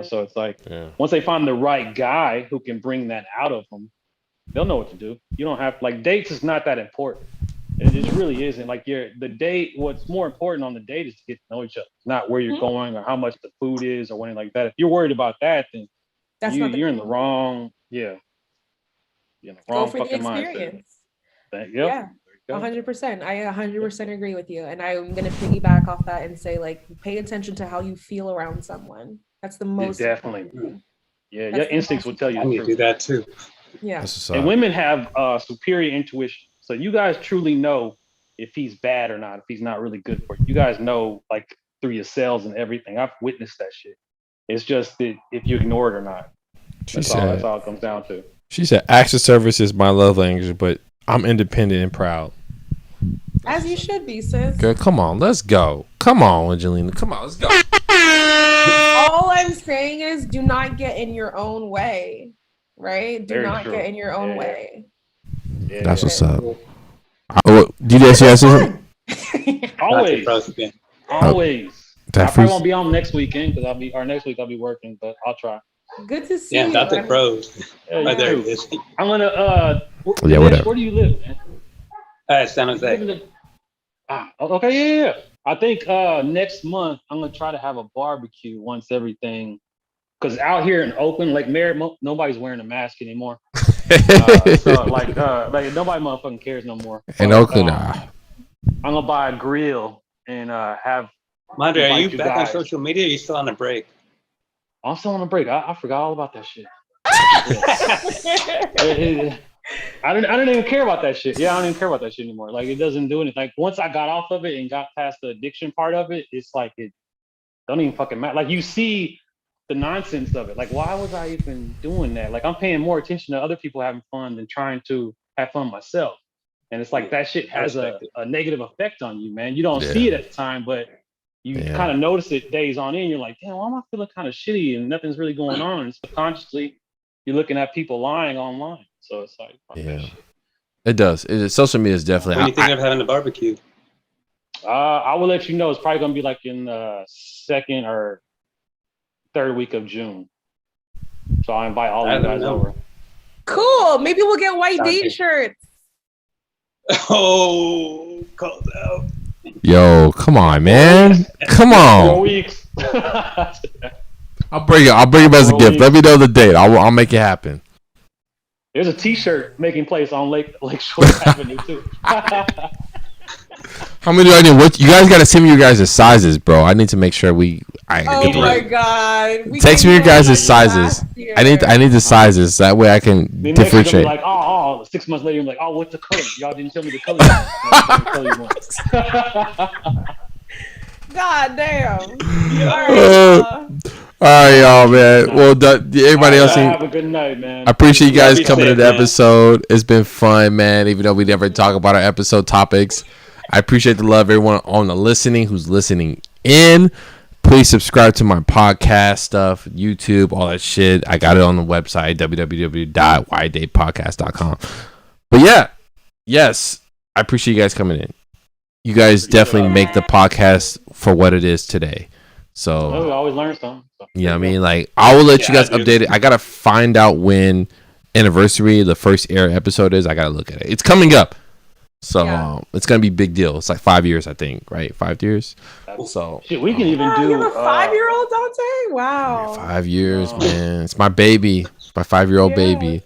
S5: So it's like once they find the right guy who can bring that out of them, they'll know what to do. You don't have dates is not that important. It just really isn't. Like the date, what's more important on the date is to get to know each other. It's not where you're going or how much the food is or anything like that. If you're worried about that, then you're in the wrong,
S4: Go
S5: wrong
S4: for the
S5: fucking mindset.
S4: experience.
S5: Yeah.
S4: 100%. I 100% agree with you. And I'm going to piggyback off that and say, pay attention to how you feel around someone. That's the most.
S5: Definitely.
S4: important.
S5: Yeah,
S4: That's
S5: your
S4: the
S5: instincts will
S4: most
S5: tell you
S1: I
S5: the
S1: need to
S5: truth.
S1: do that too.
S4: Yeah.
S3: That's what's
S5: And
S3: up.
S5: women have superior intuition. So you guys truly know if he's bad or not, if he's not really good for you. You guys know through your cells and everything. I've witnessed that shit. It's just that if you ignore it or not. That's all it comes down to.
S3: She said, acts of service is my love language, but I'm independent and proud.
S4: As you should be, sis.
S3: Girl, come on, let's go. Come on, Angelina. Come on, let's go.
S4: All I'm saying is do not get in your own way, right? Do
S5: Very
S4: not
S5: true.
S4: get in your own
S5: Yeah.
S4: way.
S5: Yeah,
S3: That's what's up.
S1: Cool.
S3: DJ, you have something?
S5: Always.
S1: Again.
S5: Always.
S3: That
S5: I probably
S3: freeze-
S5: won't be on next weekend because next week I'll be working, but I'll try.
S4: Good to see
S1: Yeah,
S4: you.
S1: Dr. Pros.
S5: Yeah,
S1: Right there
S5: you
S1: it
S5: too.
S1: is.
S5: I'm gonna
S3: Yeah, whatever.
S5: Where do you live, man?
S1: San
S5: You live
S1: Jose.
S5: in okay, yeah. I think next month I'm gonna try to have a barbecue once everything, because out here in Oakland, Lake Merritt, nobody's wearing a mask anymore. So nobody motherfucking cares no more.
S3: In
S5: So,
S3: Oakland,
S5: I'm gonna buy a grill and have.
S1: Madre, are
S5: invite
S1: you back on
S5: guys.
S1: social media or are you still on a break?
S5: I'm still on a break. I forgot all about that shit. I didn't even care about that shit. Yeah, I don't even care about that shit anymore. It doesn't do anything. Once I got off of it and got past the addiction part of it, it's it don't even fucking matter. You see the nonsense of it. Why was I even doing that? I'm paying more attention to other people having fun than trying to have fun myself. And it's that shit has a negative effect on you, man. You don't see it at the time, but you kind of notice it days on in. You're like, damn, why am I feeling kind of shitty and nothing's really going on? And subconsciously, you're looking at people lying online. So it's fuck that shit.
S3: It does. Social media is definitely.
S1: When do you think of having a barbecue?
S5: I will let you know. It's probably gonna be in the second or third week of June. So I invite all of you guys over.
S4: Cool. Maybe we'll get white
S1: Okay.
S4: date shirts.
S1: Oh, called out.
S3: Yo, come on, man. Come
S5: 4
S3: on.
S5: weeks.
S3: I'll bring it. I'll bring it as a gift. Let me know the date. I'll make it happen.
S5: There's a T-shirt making place on Lakeshore Avenue too.
S3: How many do I need? What you guys gotta send me your guys' sizes, bro. I need to make sure
S4: Oh
S3: get the
S4: my
S3: right.
S4: God. We
S3: Text
S4: gave
S3: me your
S4: you all
S3: guys'
S4: that
S3: sizes.
S4: last year.
S3: I need the sizes. That way I can
S5: Then next year they'll be
S3: differentiate.
S5: like, oh, 6 months later, I'm like, oh, what's the color? Y'all didn't tell me the color.
S4: God damn. All right.
S3: All right, y'all, man. Well, everybody else.
S5: Have a good night, man.
S3: I appreciate you guys
S2: Be
S3: coming to
S2: safe,
S3: the
S2: man.
S3: episode. It's been fun, man. Even though we never talk about our episode topics, I appreciate the love, everyone on the listening who's listening in. Please subscribe to my podcast stuff, YouTube, all that shit. I got it on the website, www.whydatepodcast.com. But yeah, yes, I appreciate you guys coming in. You guys definitely make the podcast for what it is today. So,
S5: We always learn something. So.
S3: you know what I mean? Like, I will let you guys
S2: dude.
S3: update it. I got to find out when anniversary the first air episode is. I got to look at it. It's coming up. So,
S4: Yeah.
S3: it's going to be a big deal. It's like 5 years, I think, right? 5 years. So,
S5: Shit, we can even
S4: Wow,
S5: do.
S4: you have a 5-year-old, Dante? Wow.
S3: 5 years, man. It's my baby. It's my 5-year-old
S4: Yeah.
S3: baby.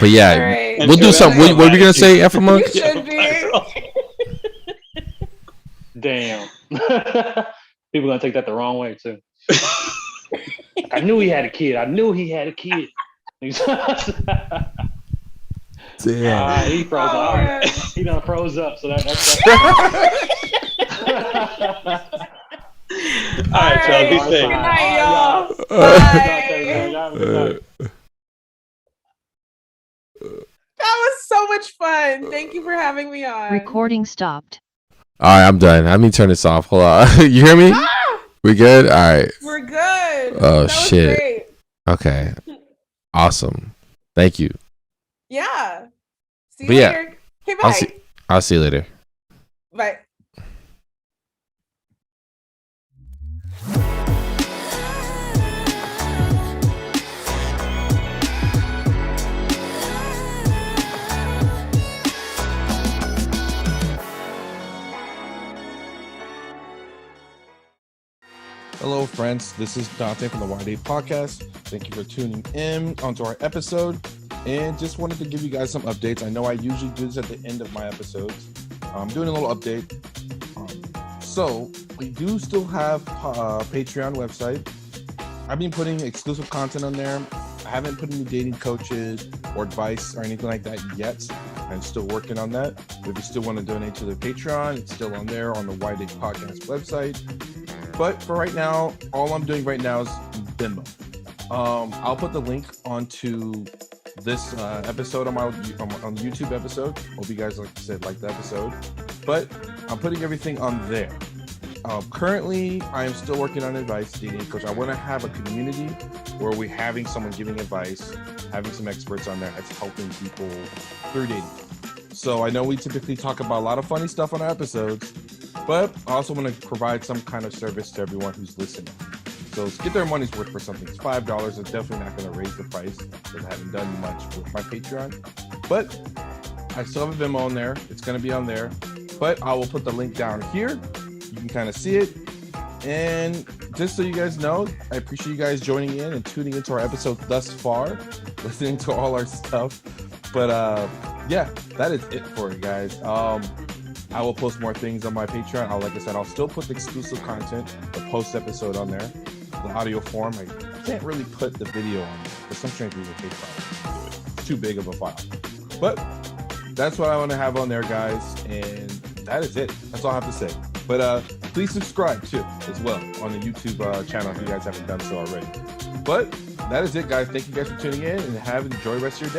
S3: But yeah,
S4: All right.
S3: we'll do something. What were we going to say, Ephema?
S4: You should be.
S5: Damn. People gonna take that the wrong way too. I knew he had a kid.
S3: Damn.
S5: He froze
S4: Oh,
S5: up.
S4: man.
S5: He done froze up. So that's
S2: All right, y'all. Be
S4: All right.
S2: safe.
S4: Good night, y'all. Bye. That was so much fun. Thank you for having me on.
S6: Recording stopped.
S3: All right, I'm done. Let me turn this off. Hold on. You hear me?
S4: Ah,
S3: We good? All right.
S4: we're good.
S3: Oh,
S4: That was
S3: shit.
S4: great.
S3: Okay. Awesome. Thank you.
S4: Yeah. See you
S3: But yeah,
S4: later. Okay, bye.
S3: I'll see you later.
S4: Bye.
S7: Hello, friends. This is Dante from the Why Day Podcast. Thank you for tuning in onto our episode. And just wanted to give you guys some updates. I know I usually do this at the end of my episodes. I'm doing a little update. So we do still have a Patreon website. I've been putting exclusive content on there. I haven't put any dating coaches or advice or anything like that yet. I'm still working on that. If you still want to donate to the Patreon, it's still on there on the Why Day Podcast website. But for right now, all I'm doing right now is Venmo. I'll put the link onto this episode on the YouTube episode. Hope you guys, like I said, like the episode. But I'm putting everything on there. Currently, I am still working on advice dating because I want to have a community where we're having someone giving advice, having some experts on there that's helping people through dating. So I know we typically talk about a lot of funny stuff on our episodes, but I also want to provide some kind of service to everyone who's listening. So let's get their money's worth for something. It's $5. It's definitely not going to raise the price because I haven't done much with my Patreon. But I still have a Venmo on there. It's going to be on there. But I will put the link down here. You can kind of see it. And just so you guys know, I appreciate you guys joining in and tuning into our episode thus far, listening to all our stuff. But yeah, that is it for it, guys. I will post more things on my Patreon. Like I said, I'll still put the exclusive content, the post episode on there, the audio form. I can't really put the video on there for some strange reason. Patreon do it. It's too big of a file. But that's what I want to have on there, guys. And that is it. That's all I have to say. But please subscribe too, as well, on the YouTube channel if you guys haven't done so already. But that is it, guys. Thank you guys for tuning in and enjoy the rest of your day.